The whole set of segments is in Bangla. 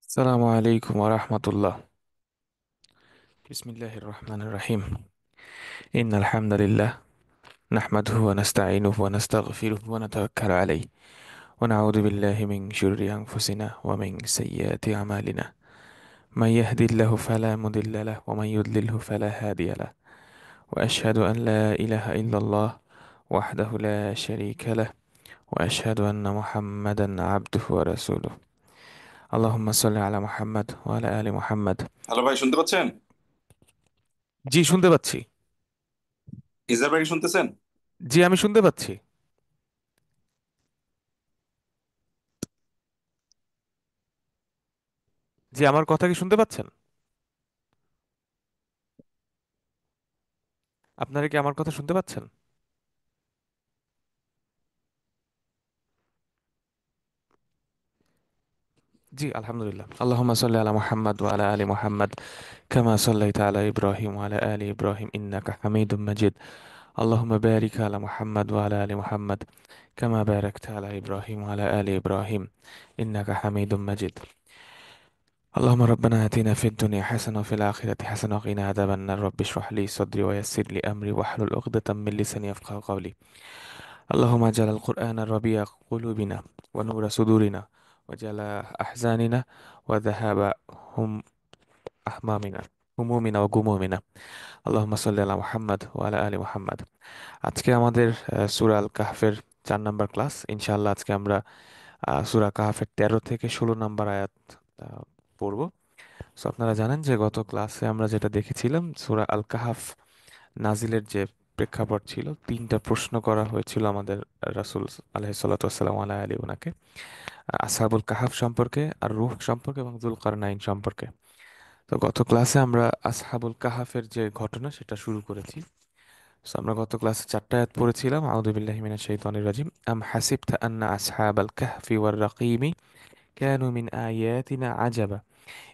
السلام عليكم ورحمة الله. بسم الله الرحمن الرحيم. إن الحمد لله نحمده ونستعينه ونستغفره ونتوكل عليه ونعوذ بالله من شرور أنفسنا ومن سيئات أعمالنا. من يهدي الله فلا مضل له ومن يضلله فلا هادي له. وأشهد أن لا إله إلا الله وحده لا شريك له، وأشهد أن محمدا عبده ورسوله. اللهم صل على محمد وعلى آل محمد. হ্যালো ভাই, শুনতে পাচ্ছেন? জি, শুনতে পাচ্ছি। ইজার ভাই শুনতেছেন? জি, আমি শুনতে পাচ্ছি। জি, আমার কথা কি শুনতে পাচ্ছেন? আপনারা কি আমার কথা শুনতে পাচ্ছেন? জি, আলহামদুলিল্লাহ। আল্লাহুম্মা সাল্লি আলা মুহাম্মাদ ওয়া আলা আলি মুহাম্মাদ কামা সাল্লাইতা আলা ইব্রাহিম ওয়া আলা আলি ইব্রাহিম ইন্নাকা হামিদুম মাজিদ। আল্লাহুম্মা বারিক আলা মুহাম্মাদ ওয়া আলা আলি মুহাম্মাদ কামা বারাকতা আলা ইব্রাহিম ওয়া আলা আলি ইব্রাহিম ইন্নাকা হামিদুম মাজিদ। اللهم ربنا آتنا في الدنيا حسنة وفي الآخرة حسنة وقنا عذاب النار. رب اشرح لي صدري ويسر لي أمري واحلل عقدة من لساني يفقهوا قولي. اللهم اجعل القرآن ربيع قلوبنا ونور صدورنا وجلاء أحزاننا وذهاب هم أحمامنا همومنا وغمومنا. اللهم صل على محمد وعلى آل محمد. আজকে আমাদের সূরা আল কাহফের 4 নম্বর ক্লাস। ইনশাআল্লাহ আজকে আমরা সূরা কাহফের 13 থেকে 16 নম্বর আয়াত আহ, পড়ব। সো আপনারা জানেন যে গত ক্লাসে আমরা যেটা দেখেছিলাম, সূরা আল কাহাফ নাজিলের যে প্রেক্ষাপট ছিল, 3টা প্রশ্ন করা হয়েছিল আমাদের রাসূল আলাইহিসসালাম আলী ওনাকে, আসহাবুল কাহাফ সম্পর্কে, আর রূহ সম্পর্কে এবং যুলকারনাইন সম্পর্কে। তো গত ক্লাসে আমরা আসহাবুল কাহাফের যে ঘটনা সেটা শুরু করেছি। তো আমরা গত ক্লাসে 4টা আয়াত পড়েছিলাম। আউযু বিল্লাহি মিনাশ শাইতানির রাজিম। আম হাসিবতা আন্না আসহাবাল কাহফি ওয়ার রাকিমি কানু মিন আয়াতিনা আজাবা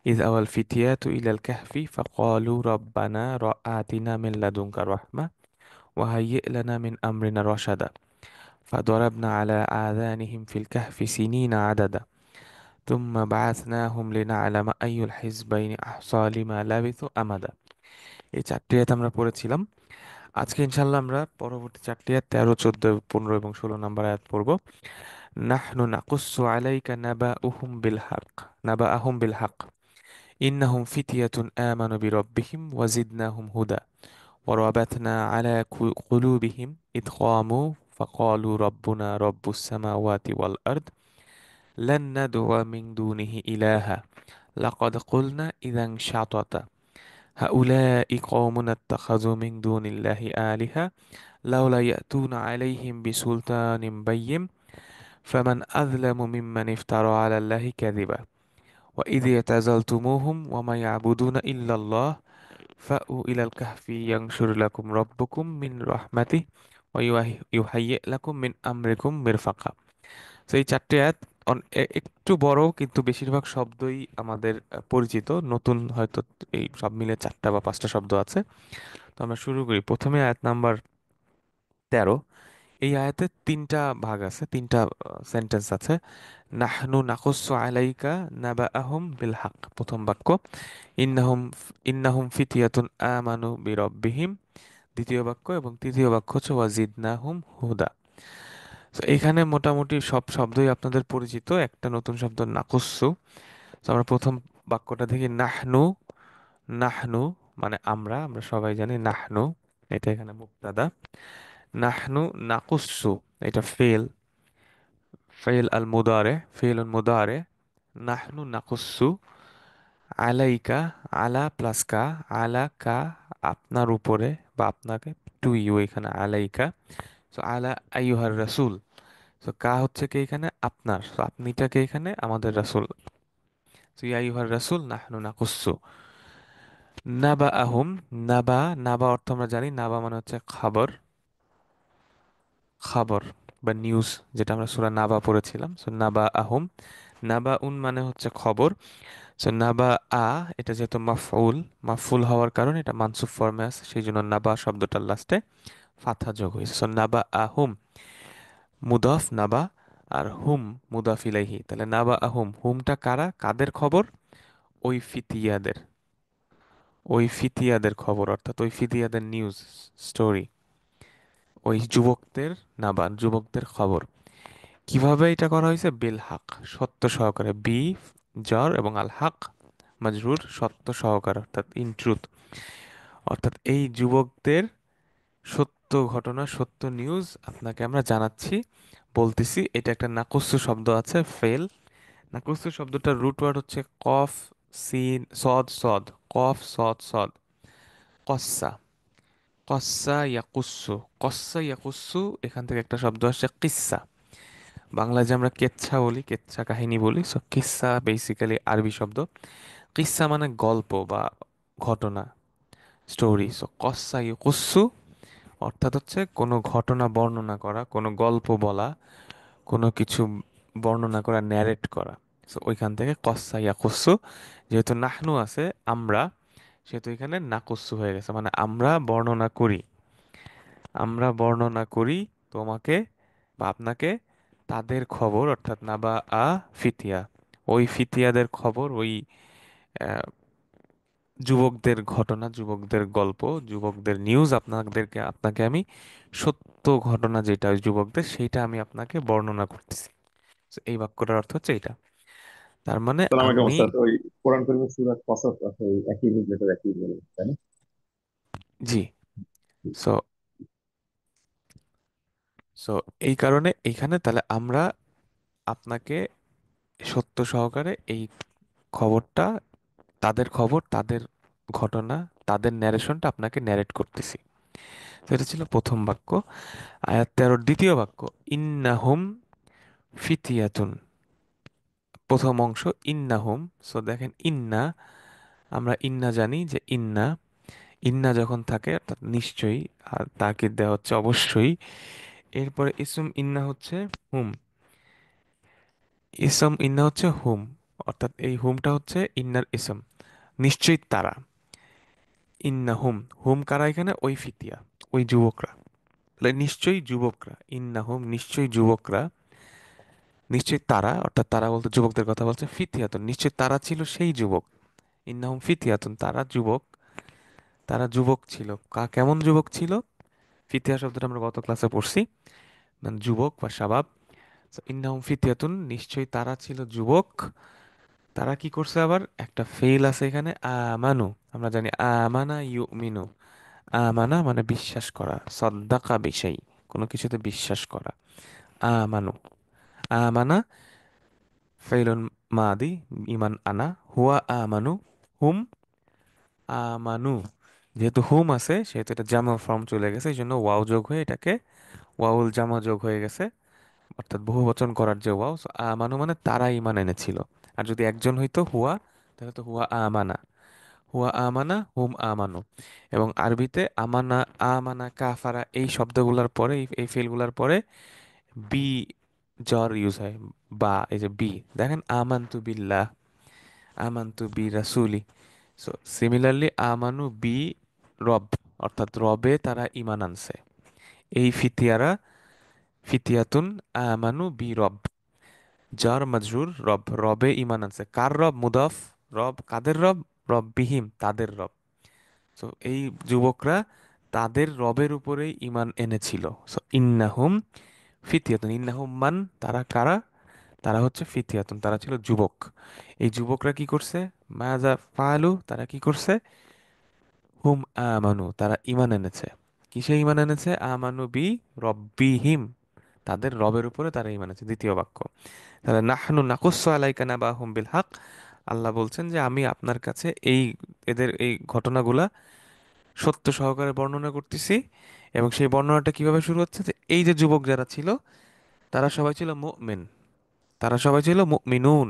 ইয আওয়াল ফিতয়াতু ইলাল কাহফি ফাকালু রাব্বানা আতিনা মিন লাদুনকা রাহমা وهيئ لنا من أمرنا رشدا فضربنا على آذانهم في الكهف سنين عددا ثم بعثناهم لنعلم أي الحزبين أحصى لما لبثوا أمدا. এই 4টি আয়াত আমরা পড়েছিলাম। আজকে ইনশাল্লাহ আমরা পরবর্তী 4টি আয়াত 13, 14, 15 এবং 16 নম্বর আয়াত পড়ব। নাহনু নাকুসু আলাইকা নাবাআহুম বিল হক ইন্নাহুম ফিতয়াতুন আমানু বিরাব্বিহিম ওয়াজিদনাহুম হুদা وربطنا على قلوبهم إذ قاموا فقالوا ربنا رب السماوات والأرض لن ندعو من دونه إلها لقد قلنا إذا شططا هؤلاء قومنا اتخذوا من دون الله آلهة لولا يأتون عليهم بسلطان بين فمن أظلم ممن افترى على الله كذبا وإذ اعتزلتموهم وما يعبدون إلا الله فأووا إلى الكهف ينشر لكم ربكم من رحمته ويهيئ لكم من أمركم مرفقا. তো এই 4টি আয়াত একটু বড়, কিন্তু বেশিরভাগ শব্দই আমাদের পরিচিত। নতুন হয়তো এই সব মিলে 4টা বা 5টা শব্দ আছে। তো আমরা শুরু করি। প্রথমে আয়াত নাম্বার 13। এই আয়াতে 3টা ভাগ আছে, 3টা সেন্টেন্স আছে। নাহনু নাকুসু আলাইকা নাবাআহুম বিল হক, প্রথম বাক্য। ইন্নাহুম ইন্নাহুম ফিতয়াতুন আমানু বিরাব্বিহিম, দ্বিতীয় বাক্য। এবং তৃতীয় বাক্য হচ্ছে ওয়াজিদনাহুম হুদা। তো এখানে মোটামুটি সব শব্দই আপনাদের পরিচিত। একটা নতুন শব্দ নাকুসু। তো আমরা প্রথম বাক্যটা দেখি। নাহনু, নাহনু মানে আমরা, আমরা সবাই জানি নাহনু, এটা এখানে মুবতাদা। নাহনু নাকুসু, এটা ফেল, ফেল আল মুদারে, ফেল আল মুদারে। নাহনু নাকুসু আলাইকা, আলা প্লাস কা, আলা কা আপনার উপরে বা আপনাকে, টু ইউ এখানে আলাইকা। তো আলা আইয়ুহার রাসূল। তো কা হচ্ছে কি এখানে আপনার, তো আপনিটাকে এখানে আমাদের রাসূল। তো ইয়া আইয়ুহার রাসূল নাহনু নাকুসু। নাবা আহুম, নাবা, নাবা অর্থ আমরা জানি। নাবা মানে হচ্ছে খবর, খবর বা নিউজ, যেটা আমরা সূরা নাবা পড়েছিলাম। সো নাবা আহুম, নাবা উন মানে হচ্ছে খবর। সো নাবা আ, এটা যেহেতু মাফউল, মাফউল হওয়ার কারণে এটা মানসুব ফর্মে আছে, সেই জন্য নাবা শব্দটার লাস্টে ফাথা যোগ হয়েছে। সো নাবা আহুম মুদাফ নাবা, আর হুম মুদাফ ইলাইহি। তাহলে নাবা আহুম, হুমটা কারা, কাদের খবর? ওই ফিতিয়াদের, ওই ফিতিয়াদের খবর, অর্থাৎ ওই ফিতিয়াদের নিউজ স্টোরি, ওই যুবকদের নাবা যুবকদের খবর। কিভাবে এটা করা হয়েছে? বিল হাক, সত্য সহকারে। বি জ্বর এবং আল হাক মাজরুর, সত্য সহকারে, অর্থাৎ ইন ট্রুথ। অর্থাৎ এই যুবকদের সত্য ঘটনা, সত্য নিউজ আপনাকে আমরা জানাচ্ছি, বলতেছি। এটা একটা নাকস্য শব্দ আছে, ফেল। নাকস্য শব্দটার রুট ওয়ার্ড হচ্ছে কফ সিন সদ সদ, কফ সদ সদ, কস্সা। কস্সা ইয়াকুস্সু, কস্সা ইয়াকুস্সু, এখান থেকে একটা শব্দ আসছে কিসসা। বাংলায় যে আমরা কেচ্ছা বলি, কেচ্ছা কাহিনী বলি, সো কিসসা বেসিক্যালি আরবি শব্দ। কিসসা মানে গল্প বা ঘটনা, স্টোরি। সো কস্সা ইয়াকুস্সু অর্থাৎ হচ্ছে কোনো ঘটনা বর্ণনা করা, কোনো গল্প বলা, কোনো কিছু বর্ণনা করা, ন্যারেট করা। সো ওইখান থেকে কস্সা ইয়াকুস্সু, যেহেতু নাহনু আছে আমরা, সেহেতু এখানে নাকুস্সু হয়ে গেছে, মানে আমরা বর্ণনা করি, আমরা বর্ণনা করি তোমাকে বা আপনাকে তাদের খবর, অর্থাৎ নাবা আ ফিতিয়া, ওই ফিতিয়াদের খবর, ওই আহ, যুবকদের ঘটনা, যুবকদের গল্প, যুবকদের নিউজ, আপনাদেরকে আপনাকে আমি সত্য ঘটনা যেটা ওই যুবকদের, সেইটা আমি আপনাকে বর্ণনা করতেছি। So, এই বাক্যটার অর্থ হচ্ছে এটা। তার মানে সালাম আলাইকুম আমি, ওস্তাদ। ওই কোরআন করিমের সূরা কসস আছে, ওই একই রিলেটেড একই বলে, তাই না? জি, সো সো এই কারণে এইখানে তাহলে আমরা আপনাকে সত্য সহকারে এই খবরটা, তাদের খবর, তাদের ঘটনা, তাদের ন্যারেশনটা আপনাকে ন্যারেট করতেছি। তো এটা ছিল প্রথম বাক্য। আয়াত 13 দ্বিতীয় বাক্য, ইন্নাহুম ফিতিয়াতুন। প্রথম অংশ ইন্নাহুম। সো দেখেন ইন্না, আমরা ইন্না জানি যে ইন্না, ইন্না যখন থাকে অর্থাৎ নিশ্চয়ই, আর তাকিদ দেওয়া হচ্ছে অবশ্যই। এরপরে ইসম ইন্না হচ্ছে হুম, ইসম ইন্না হচ্ছে হুম, অর্থাৎ এই হুমটা হচ্ছে ইন্নার ইসম, নিশ্চয়ই তারা। ইন্না হুম, হুম কারা এখানে? ওই ফিতিয়া, ওই যুবকরা, তাহলে নিশ্চয়ই যুবকরা, ইন্না হুম নিশ্চয়ই যুবকরা, নিশ্চয়ই তারা, অর্থাৎ তারা বলতে যুবকদের কথা বলছে, ফিতিয়াতুন নিশ্চয়ই তারা ছিল সেই যুবক। ইন্নাহুম ফিতিয়াতুন, তারা যুবক, তারা যুবক ছিল। কেমন যুবক ছিল? ফিতিয়া শব্দটা আমরা গত ক্লাসে পড়ছি, মানে যুবক বা শাবাব। So, ইন্নাহুম ফিতিয়াতুন, নিশ্চয়ই তারা ছিল যুবক। তারা কি করছে? আবার একটা ফেল আছে এখানে, আমানু। আমরা জানি আমানা ইউমিনু, আমানা মানে বিশ্বাস করা, সদ্দাকা বিশাই, কোনো কিছুতে বিশ্বাস করা। আমানু, আমানা ফেলুন মাদি, ইমান আনা, হুয়া আমানু, হুম আমানু। যেহেতু হুম আছে সেহেতু এটা জামা ফর্ম চলে গেছে, এই জন্য ওয়াও যোগ হয়ে এটাকে ওয়াউল জামা যোগ হয়ে গেছে, অর্থাৎ বহুবচন করার যে ওয়াও। So, আমানু মানে তারা ঈমান এনেছিল। আর যদি একজন হইতো হুয়া, তাহলে তো হুয়া আমানা, হুয়া আমানা হুম আমানু। এবং আরবিতে আমানা, আমানা, কাফারা এই শব্দগুলোর পরে, এই ফেলগুলোর পরে বি জ্বর ইউজ হয়, বা এই যে বি, দেখেন আমানতু বিল্লাহ, আমানতু বি রাসূলি। সো সিমিলারলি আমানু বি রব, অর্থাৎ রবে তারা ঈমান আনছে। এই ফিতিয়ারা, ফিতিয়াতুন আমানু বি রব, জার মাজরুর রব, রবে ঈমান আনছে। কার রব? মুদাফ, রব কাদের রব? রব্বিহিম, তাদের রব। সো এই যুবকরা তাদের রবের উপরেই ঈমান এনেছিল। সো ইন্নাহুম ফিতিয়াতুন, ইন্নাহুম মান, তারা কারা? তারা হচ্ছে ফিতিয়াতুন, তারা ছিল যুবক। এই যুবকরা কি করছে? মাজা ফালু, তারা কি করছে? হুম আমানু, তারা ঈমান এনেছে। কিসে ঈমান এনেছে? আমানু বি রব্বিহিম, তাদের রবের উপরে তারা ঈমান এনেছে। দ্বিতীয় বাক্য, তাহলে নাহনু নাকুসু আলাইকা নাবাহুম বিল হক। আল্লাহ বলছেন যে আমি আপনার কাছে এই, এদের এই ঘটনাগুলা সত্য সহকারে বর্ণনা করতেছি। এবং সেই বর্ণনাটা কিভাবে শুরু হচ্ছে? যে এই যে যুবক যারা ছিল, তারা সবাই ছিল মুমিন, তারা সবাই ছিল মুমিনুন,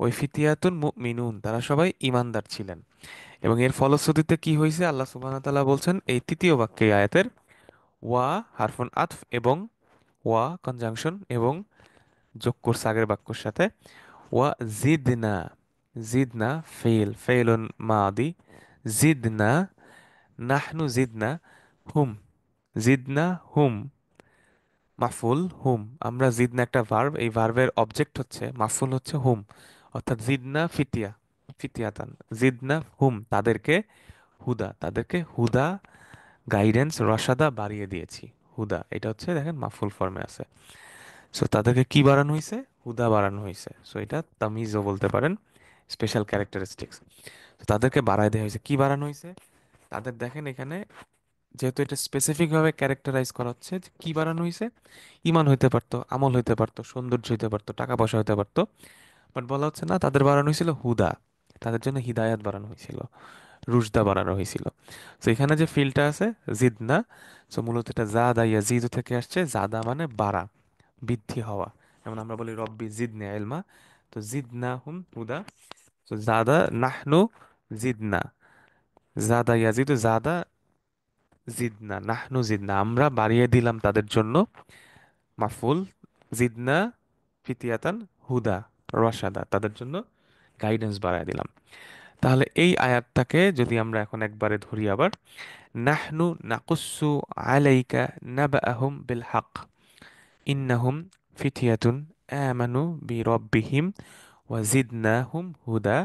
ওই ফিতিয়াতুন মুমিনুন, তারা সবাই ঈমানদার ছিলেন। এবং এর ফলশ্রুতিতে কি হয়েছে? আল্লাহ সুবহানাহু ওয়া তাআলা বলছেন এই তৃতীয় বাক্যে, এই আয়াতের, ওয়া হারফুন আতফ, এবং ওয়া কনজাংশন, এবং যোগ করছে আগের বাক্যর সাথে। ওয়া জিদনা, জিদনা ফেল, ফেলুন মাদি, জিদনা নাহনু, জিদনা হুম, জিদনা হুম মাফুল হুম। আমরা জিদনা একটা ভার্ব, এই ভার্বের অবজেক্ট হচ্ছে, মাফুল হচ্ছে হুম, অর্থাৎ জিদনা ফিতিয়া, ফিতিয়াতান, জিদনা হুম তাদেরকে, হুদা তাদেরকে হুদা, গাইডেন্স, রসাদা বাড়িয়ে দিয়েছি। হুদা এটা হচ্ছে দেখেন মাফুল ফর্মে আছে। সো তাদেরকে কি বাড়ানো হয়েছে? হুদা বাড়ানো হয়েছে। সো এটা তামিজও বলতে পারেন, স্পেশাল ক্যারেক্টারিস্টিক্স। তাদেরকে বাড়ায় দেওয়া হয়েছে। কি বাড়ানো হয়েছে? তাদের দেখেন এখানে, যেহেতু এটা স্পেসিফিক ভাবে ক্যারেক্টারাইজ করা হচ্ছে যে কি বাড়ানো হয়েছে, ইমান হইতে পারতো, আমল হইতে পারতো, সৌন্দর্য হইতে পারতো, টাকা পয়সা হইতে পারতো, বাট বলা হচ্ছে না, তাদের বাড়ানো হয়েছিল হুদা, তাদের জন্য হিদায়াত বাড়ানো হয়েছিল, রুশদা বাড়ানো হয়েছিল। তো এখানে যে ফিলটা আছে জিদনা, সো মূলত এটা জাদা ইয়াজিদু থেকে আসছে, জাদা মানে বাড়া, বৃদ্ধি হওয়া। যেমন আমরা বলি রব্বি জিদনি ইলমা, তো জিদনা হুম হুদা। তো জাদা নাহনু জিদনা, জাদা ইয়াজিদু, জাদা জিদনা, নাহনু জিদনা, আমরা বাড়িয়ে দিলাম তাদের জন্য, মাফুল, জিদনা ফিতিয়াতান হুদা, রশাদা, তাদের জন্য গাইডেন্স বাড়ায় দিলাম। তাহলে এই আয়াতটাকে যদি আমরা এখন একবারে ধরি আবার, নাহনু নাকুসু আলাইকা নাবাআহুম বিল হক ইন্নাহুম ফিতিয়াতুন আমানু বিরব্বিহিম ওয়াজিদনাহুম হুদা।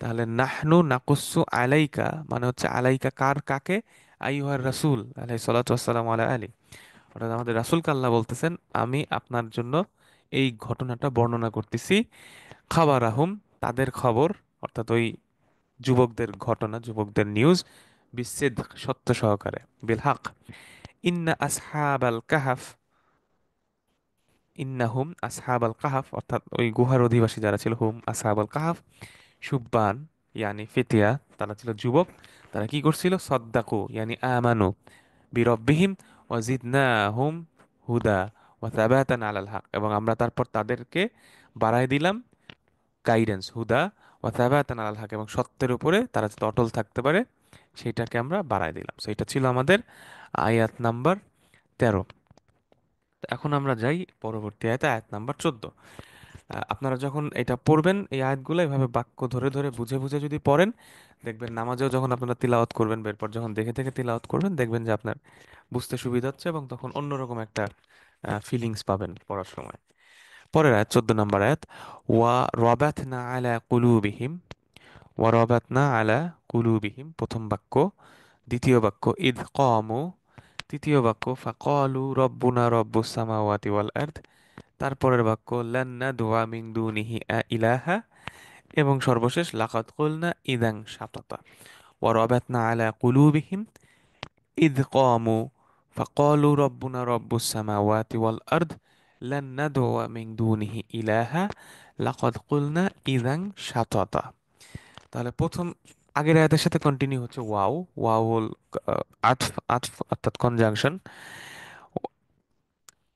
তাহলে নাহনু নাকুসু আলাইকা মানে হচ্ছে আলাইকা কার, কাকে? আইয়ুহার রাসূল আলাইহিস সালাতু ওয়াসসালামু আলা আলি, অর্থাৎ আমাদের রাসূলকে আল্লাহ বলতেছেন আমি আপনার জন্য এই ঘটনাটা বর্ণনা করতেছি। খাবারাহুম তাদের খবর, অর্থাৎ ওই যুবকদের ঘটনা, যুবকদের নিউজ, বিচ্ছেদ সত্য সহকারে, বিল হক। ইন্না আসহাবাল কাহাফ, ইন্নাহুম আসহাবাল কাহাফ, অর্থাৎ ওই গুহার অধিবাসী যারা ছিল, হুম আসহাবাল কাহাফ, সুব্বান ইয়ানি ফিতিয়া, তারা ছিল যুবক। তারা কি করছিল? সদ্দাকু ইয়ানি আমানু বিরব্বিহিম ওয়াজিদনাহুম হুদা ওয়া তাবাতান আলাল হক, এবং আমরা তারপর তাদেরকে বাড়ায় দিলাম গাইডেন্স, হুদা ওয়া তাবাতান আলাল হক, এবং সত্যের উপরে তারা যাতে অটল থাকতে পারে সেটাকে আমরা বাড়ায় দিলাম। সো এটা ছিল আমাদের আয়াত নাম্বার 13। এখন আমরা যাই পরবর্তী আয়াতে, আয়াত নাম্বার 14। আপনারা যখন এটা পড়বেন এই আয়াতগুলো এভাবে বাক্য ধরে ধরে বুঝে বুঝে যদি পড়েন, দেখবেন নামাজেও যখন আপনারা তিলাওয়াত করবেন, এরপর যখন দেখে দেখে তিলাওয়াত করবেন, দেখবেন যে আপনার বুঝতে সুবিধা হচ্ছে, এবং তখন অন্যরকম একটা ফিলিংস পাবেন পড়ার সময়। পরের আয়াত 14 নম্বর আয়াত, ওয়া রাবাতনা আলা কুলুবিহিম, ওয়া রাবাতনা আলা কুলুবিহিম প্রথম বাক্য। দ্বিতীয় বাক্য ইদ কামু, তৃতীয় বাক্য ফাকালু রব্বুনা রব্বুস সামাওয়াতি ওয়াল আরদ, তারপরের বাক্য লান নাদউয়া মিন দুনিহি ইলাহা, এবং সর্বশেষ লাকাদ কুলনা ইদাং শাতাতা। ওয়া রাবাতনা আলা কুলুবিহিম ইদ কামু ফাকালু রব্বুনা রব্বুস সামাওয়াতি ওয়াল আরদ লান নাদউয়া মিন দুনিহি ইলাহা লাকাদ কুলনা ইদাং শাতাতা। তাহলে প্রথম আগের আয়াতের সাথে কন্টিনিউ হচ্ছে ওয়াও, ওয়াও হল আতফ, আতফ অর্থাৎ কনজাংশন।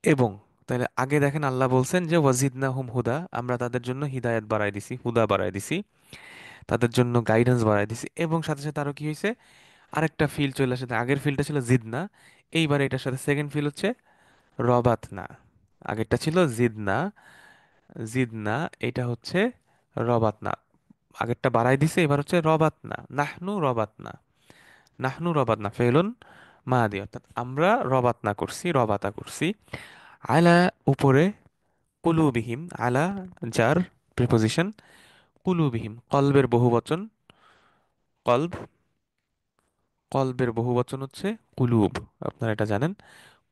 এবং তাহলে আগে দেখেন আল্লাহ বলছেন যে ওয়াজিদনাহুম হুদা, আমরা তাদের জন্য হিদায়াত বাড়াই দিছি, হুদা বাড়াই দিছি, তাদের জন্য গাইডেন্স বাড়াই দিছি, এবং সাথে সাথে আরো কি হয়েছে, আরেকটা ফিল চলে আসে। আগের ফিলটা ছিল জিদনা, এইবার এটার সাথে সেকেন্ড ফিল হচ্ছে রবাতনা। আগেরটা ছিল জিদনা, জিদনা, এটা হচ্ছে রবাতনা। আগেরটা বাড়াই দিছে, এবার হচ্ছে রবাতনা, নাহনু রবাতনা, নাহনু রবাতনা ফেলুন মাদি, অর্থাৎ আমরা রবাতনা করছি, রবাতা করছি, আলা উপরে, কুলুবিহিম আলা যার প্রিপোজিশন, কুলুবিহিম কলবের বহুবচন, কলব, কলবের বহুবচন হচ্ছে কুলুব, আপনারা এটা জানেন।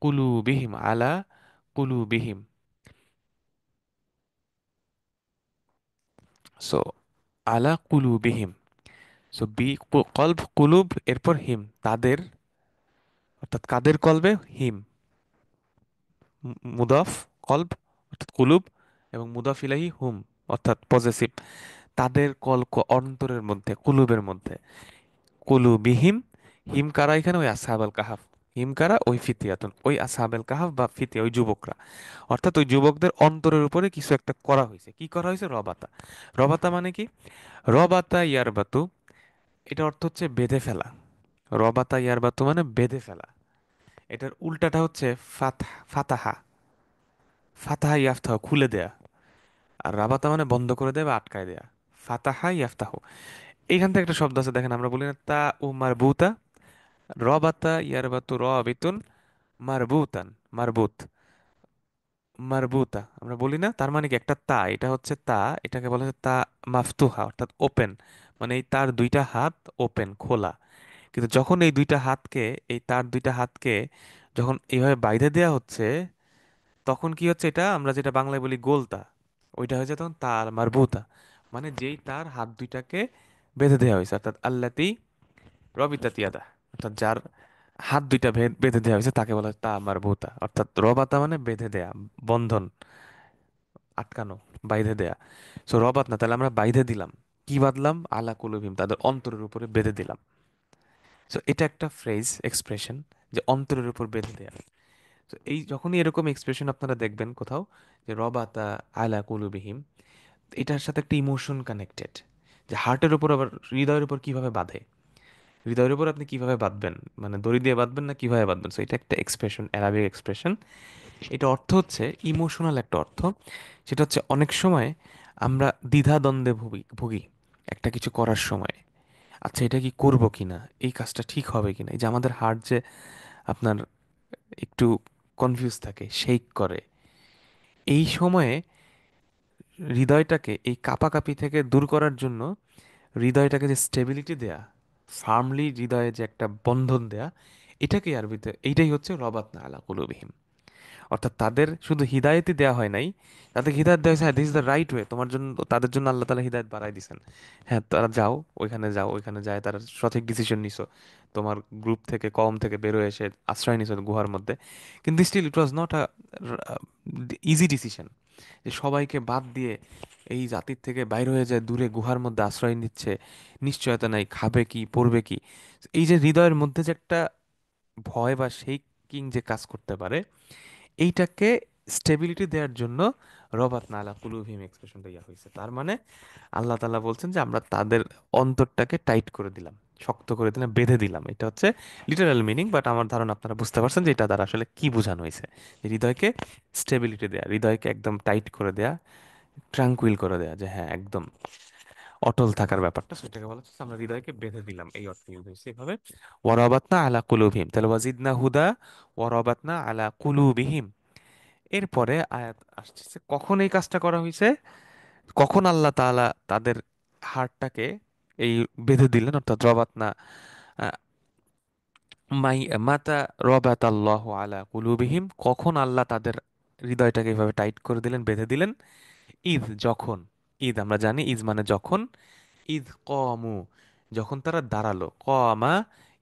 কুলুবিহিম আলা কুলুবিহিম, সো আলা কুলুবিহিম, সো বি কলব কুলুব, এরপর হিম তাদের, অর্থাৎ কাদের কলবে? হিম, মুদাফ, কলব অর্থাৎ কুলুব, এবং মুদাফ ইলাহি হুম অর্থাৎ পজেসিভ, তাদের অন্তরের মধ্যে, কুলুবের মধ্যে, কুলুবিহিম। হিম কারা এখানে? ওই আসহাবাল কাহাফ। হিম কারা? ওই ফিতিয়াতুন, ওই আসহাবাল কাহাফ বা ফিতিয়া, ওই যুবকরা। অর্থাৎ ওই যুবকদের অন্তরের উপরে কিছু একটা করা হয়েছে। কি করা হয়েছে? রবাতা। রবাতা মানে কি? রবাতা ইয়ারবাতু, এটা অর্থ হচ্ছে বেঁধে ফেলা। রবাতা ইয়ারবাতু মানে বেঁধে ফেলা। এটার উল্টাটা হচ্ছে ফাতাহা, ফাতাহা ইয়াফতাহ খুলে দেয়া। আর রাবাতা মানে বন্ধ করে দেয়া বা আটকায় দেয়া। ফাতাহা ইয়াফতাহু, এইখান থেকে একটা শব্দ আছে দেখেন, আমরা বলি না তা ও মারবুতা, রবাতা ইয়ারবাতু রবিতুন মারবুতান, মারবুত, মারবুতা আমরা বলি না, তার মানে কি একটা তা, এটা হচ্ছে তা, এটাকে বলা হচ্ছে তা মাফতুহা অর্থাৎ ওপেন, মানে এই তার দুইটা হাত ওপেন খোলা। কিন্তু যখন এই দুইটা হাতকে, এই তার দুইটা হাতকে যখন এইভাবে বাইধে দেয়া হচ্ছে, তখন কি হচ্ছে, এটা আমরা যেটা বাংলায় বলি গোলতা, ওইটা হয়েছে তখন তার মারবুতা, মানে যেই তার হাত দুইটাকে বেঁধে দেওয়া হয়েছে, অর্থাৎ আল্লাতি রবিতা তিয়াদা, অর্থাৎ যার হাত দুইটা বেঁধে দেওয়া হয়েছে তাকে বলা হয় তা মারবুতা, অর্থাৎ রবাতা মানে বেঁধে দেয়া, বন্ধন, আটকানো, বাইধে দেয়া। সো রবাত না, তাহলে আমরা বাইধে দিলাম, কি বাঁধলাম, আলা কুলুবিহিম, তাদের অন্তরের উপরে বেঁধে দিলাম। সো এটা একটা ফ্রেজ, এক্সপ্রেশন, যে অন্তরের উপর বেঁধে দেয়া। তো এই যখনই এরকম এক্সপ্রেশন আপনারা দেখবেন কোথাও, যে রবাতা আলা কুলুবিহিম, এটার সাথে একটা ইমোশন কানেক্টেড, যে হার্টের উপর আবার হৃদয়ের উপর কিভাবে বাঁধে, হৃদয়ের উপর আপনি কিভাবে বাঁধবেন, মানে দড়ি দিয়ে বাঁধবেন না কিভাবে বাঁধবেন। সো এটা একটা এক্সপ্রেশন, অ্যারাবিক এক্সপ্রেশন। এটা অর্থ হচ্ছে ইমোশনাল একটা অর্থ। সেটা হচ্ছে অনেক সময় আমরা দ্বিধাদ্বন্দ্বে ভুগি ভুগি একটা কিছু করার সময়, আচ্ছা এটা কি করব কিনা, এই কাজটা ঠিক হবে কিনা, এই যে আমাদের হার্ট যে আপনার একটু কনফিউজ থাকে, শেক করে, এই সময়ে হৃদয়টাকে এই কাঁপাকাঁপি থেকে দূর করার জন্য হৃদয়টাকে যে স্টেবিলিটি দেয়া, ফার্মলি হৃদয়ে যে একটা বন্ধন দেয়া, এটাকে আরবিতে এইটাই হচ্ছে রবাত না আলা কুলুবিহিম। অর্থাৎ তাদের শুধু হিদায়তই দেওয়া হয় নাই, তাদের হিদায়ত দেওয়া হয়েছে, হ্যাঁ this is the right way, তোমার জন্য, তাদের জন্য আল্লাহ তালা হিদায়ত বাড়াই দিছেন। হ্যাঁ তারা যাও, ওইখানে যাও, ওইখানে যায় তারা সঠিক ডিসিশন নিছো, তোমার গ্রুপ থেকে কম থেকে বেরোয় এসে আশ্রয় নিছো গুহার মধ্যে। কিন্তু still it was not a easy decision, যে সবাইকে বাদ দিয়ে এই জাতির থেকে বাইরে হয়ে যায়, দূরে গুহার মধ্যে আশ্রয় নিচ্ছে, নিশ্চয়তা নাই খাবে কি পড়বে কি। এই যে হৃদয়ের মধ্যে যে একটা ভয় বা শেকিং যে কাজ করতে পারে, এইটাকে স্টেবিলিটি দেওয়ার জন্য রবাত না আলা কুলুবহিম এক্সপ্রেশনটা ইয়া হয়েছে। তার মানে আল্লাহ তাআলা বলছেন যে আমরা তাদের অন্তরটাকে টাইট করে দিলাম, শক্ত করে দিলাম, বেঁধে দিলাম। এটা হচ্ছে লিটারাল মিনিং, বাট আমার ধারণা আপনারা বুঝতে পারছেন যে এটা দ্বারা আসলে কি বোঝানো হয়েছে। যে হৃদয়কে স্টেবিলিটি দেয়া, হৃদয়কে একদম টাইট করে দেয়া, ট্রাঙ্কুইল করে দেয়া, যে হ্যাঁ একদম অটল থাকার ব্যাপারটা, সেটাকে বলা হচ্ছে আমরা হৃদয়কে বেঁধে দিলাম, এই অর্থে ইউজ হয়েছে এভাবে। ওয়ারাবাতনা আলা কুলুবহিম, তাহলে ওয়াজিদনা হুদা, ওয়ারাবাতনা আলা কুলুবিহিম। এরপরে আয়াত আসছে কখন এই কাজটা করা হয়েছে, কখন আল্লাহ তাআলা তাদের হার্টটাকে এই বেঁধে দিলেন, অর্থাৎ রবাতনা আহ, মাই মাতা রবাত আল্লাহ আলা কুলুবিহিম, কখন আল্লাহ তাদের হৃদয়টাকে এইভাবে টাইট করে দিলেন, বেঁধে দিলেন। ঈদ যখন, ঈদ আমরা জানি ঈদ মানে যখন, ঈদ কমু, যখন তারা দাঁড়ালো, কমা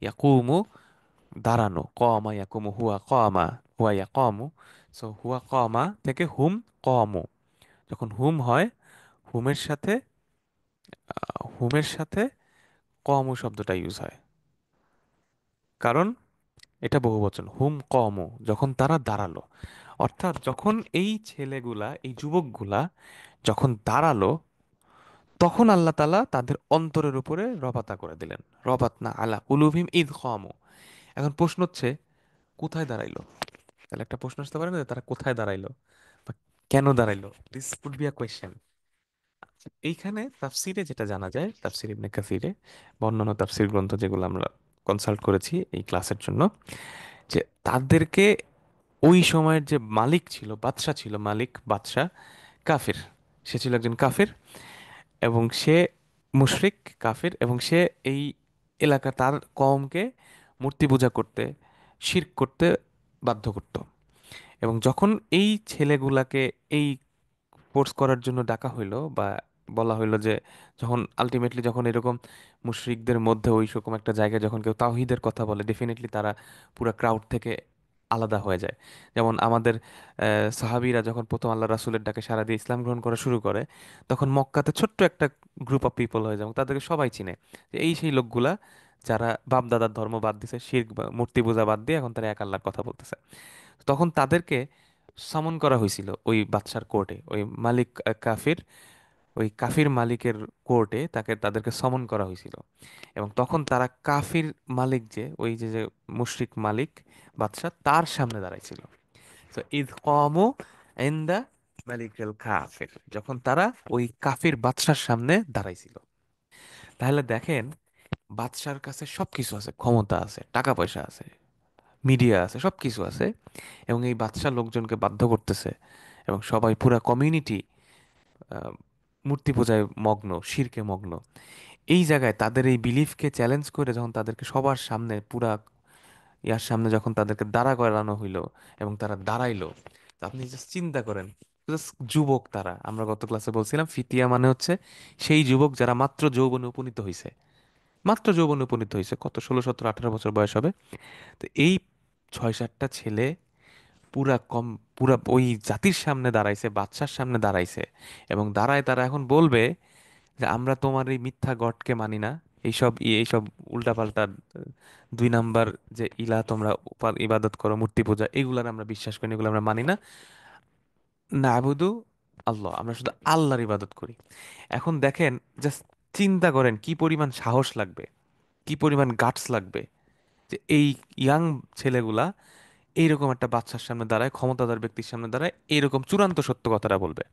ইয়াকুমু, দাঁড়ানো, কমা ইয়াকুমু, হুয়া কমা, হুয়া ইয়াকামু। সো হুয়া কমা থেকে হুম কমু, যখন হুম হয়, হুমের সাথে হুমের সাথে কমু শব্দটা ইউজ হয়, কারণ এটা বহুবচন, হুম কমু, যখন তারা দাঁড়ালো। অর্থাৎ যখন এই ছেলেগুলা, এই যুবকগুলা যখন দাঁড়ালো, তখন আল্লাহ তাআলা তাদের অন্তরের উপরে রবাতা করে দিলেন, রবাত না আলা কুলুবহিম ইদ কমু। এখন প্রশ্ন হচ্ছে, কোথায় দাঁড়াইলো? তাহলে একটা প্রশ্ন আসতে পারে না যে তারা কোথায় দাঁড়াইলো বা কেন দাঁড়াইলো, this would be a question. এইখানে তাফসিরে যেটা জানা যায়, তাফসির ইবনে কাসিরে বা অন্যান্য তাফসির গ্রন্থ যেগুলো আমরা কনসাল্ট করেছি এই ক্লাসের জন্য, যে তাদেরকে ওই সময়ের যে মালিক ছিল, বাদশা ছিল, মালিক বাদশা কাফির, সে ছিল একজন কাফির, এবং সে মুশরিক কাফির, এবং সে এই এলাকা তার কওমকে মূর্তি পূজা করতে, শিরক করতে বাধ্য করত। এবং যখন এই ছেলেগুলাকে এই ফোর্স করার জন্য ডাকা হইলো বা বলা হইলো যে, যখন আলটিমেটলি যখন এরকম মুশরিকদের মধ্যে ওই রকম একটা জায়গায় যখন কেউ তাওহীদের কথা বলে, ডেফিনেটলি তারা পুরো ক্রাউড থেকে আলাদা হয়ে যায়। যেমন আমাদের সাহাবীরা যখন প্রথম আল্লাহ রাসূলের ডাকে সাড়া দিয়ে ইসলাম গ্রহণ করা শুরু করে, তখন মক্কাতে ছোট্ট একটা গ্রুপ অফ পিপল হয়ে যায় এবং তাদেরকে সবাই চিনে, যে এই সেই লোকগুলা যারা বাপ দাদার ধর্ম বাদ দিছে, শিরক বা মূর্তি পূজা বাদ দিয়ে এখন তারা এক আল্লাহর কথা বলতেছে। তখন তাদেরকে সামন করা হয়েছিল ওই বাদশার কোর্টে, ওই মালিক কাফির, ওই কাফির মালিকের কোর্টে তাদেরকে সমন করা হয়েছিল। এবং তখন তারা কাফির মালিক, যে ওই যে যে মুশরিক মালিক বাদশা, তার সামনে দাঁড়াইছিল। তো ইদ কমু ইনদা মালিকুল কাফির, যখন তারা ওই কাফির বাদশার সামনে দাঁড়াইছিল। তাহলে দেখেন, বাদশার কাছে সবকিছু আছে, ক্ষমতা আছে, টাকা পয়সা আছে, মিডিয়া আছে, সবকিছু আছে, এবং এই বাদশা লোকজনকে বাধ্য করতেছে এবং সবাই পুরা কমিউনিটি মূর্তি পূজায় মগ্ন, শিরকে মগ্ন। এই জায়গায় তাদের এই বিলিফকে চ্যালেঞ্জ করে যখন তাদেরকে সবার সামনে পুরা ইয়ার সামনে যখন তাদেরকে দাঁড়া করানো হইলো এবং তারা দাঁড়াইলো, তা আপনি জাস্ট চিন্তা করেন, জাস্ট যুবক তারা, আমরা গত ক্লাসে বলছিলাম ফিতিয়া মানে হচ্ছে সেই যুবক যারা মাত্র যৌবনে উপনীত হয়েছে, মাত্র যৌবনে উপনীত হয়েছে, কত 16, 17, 18 বছর বয়স হবে। তো এই 6-7টা ছেলে পুরা ওই জাতির সামনে দাঁড়াইছে, বাদশার সামনে দাঁড়াইছে, এবং দাঁড়ায় তারা এখন বলবে যে আমরা তোমার এই মিথ্যা গডকে মানি না, এইসব উল্টাপাল্টা 2 নাম্বার যে ইলা তোমরা ইবাদত করো, মূর্তি পূজা, এগুলার আমরা বিশ্বাস করি না, এগুলো আমরা মানি না। না আবুদু আল্লাহ, আমরা শুধু আল্লাহর ইবাদত করি। এখন দেখেন, জাস্ট চিন্তা করেন কি পরিমাণ সাহস লাগবে, কি পরিমাণ গাটস লাগবে, যে এই ইয়াং ছেলেগুলা এইরকম একটা বাচ্চার সামনে দাঁড়ায়, ক্ষমতাধর ব্যক্তির সামনে দাঁড়ায়, এইরকম চূড়ান্ত সত্য কথাটা বলবে।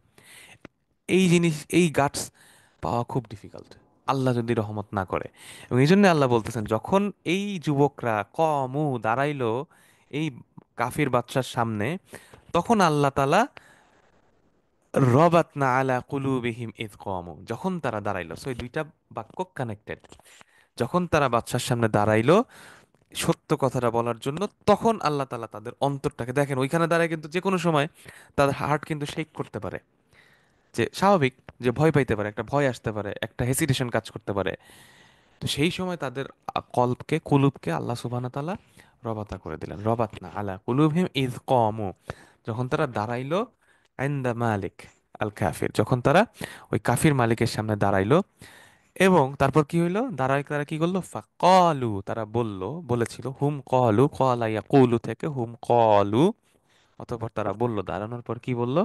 এই জিনিস, এই গাটস পাওয়া খুব ডিফিকাল্ট, আল্লাহ যদি রহমত না করে। এবং এই জন্য আল্লাহ বলতেছেন, যখন এই যুবকরা কমু দাঁড়াইলো এই কাফির বাদশার সামনে, তখন আল্লাহ তাআলা রবাতনা আলা কুলুবিহিম ইয কমু, যখন তারা দাঁড়াইলো, সো এই দুইটা বাক্য কানেক্টেড। যখন তারা বাদশার সামনে দাঁড়াইলো সত্য কথাটা বলার জন্য, তখন আল্লাহ তাআলা তাদের অন্তরটাকে, দেখেন ওইখানে দাঁড়ায় কিন্তু যে কোনো সময় তাদের হার্ট কিন্তু শেক করতে পারে, যে স্বাভাবিক, যে ভয় পাইতে পারে, একটা ভয় আসতে পারে, একটা হেসিটেশন কাজ করতে পারে। তো সেই সময় তাদের কুলুবকে আল্লাহ সুবহানাহু ওয়া তাআলা রবাতা করে দিলেন, রবাতনা আলা কুলুবহিম ইয কামু, যখন তারা দাঁড়াইলো ইনদা মালিক আল কাফির, যখন তারা ওই কাফির মালিকের সামনে দাঁড়াইলো। এবং তারপর কি হইলো, দাঁড়ায় তারা কি করলো, ফাকালু, তারা বলেছিল, হুম কলু, কলা ইয়াকুলু থেকে হুম কলু, অতঃপর তারা বলল, দাঁড়ানোর পর কি বলল,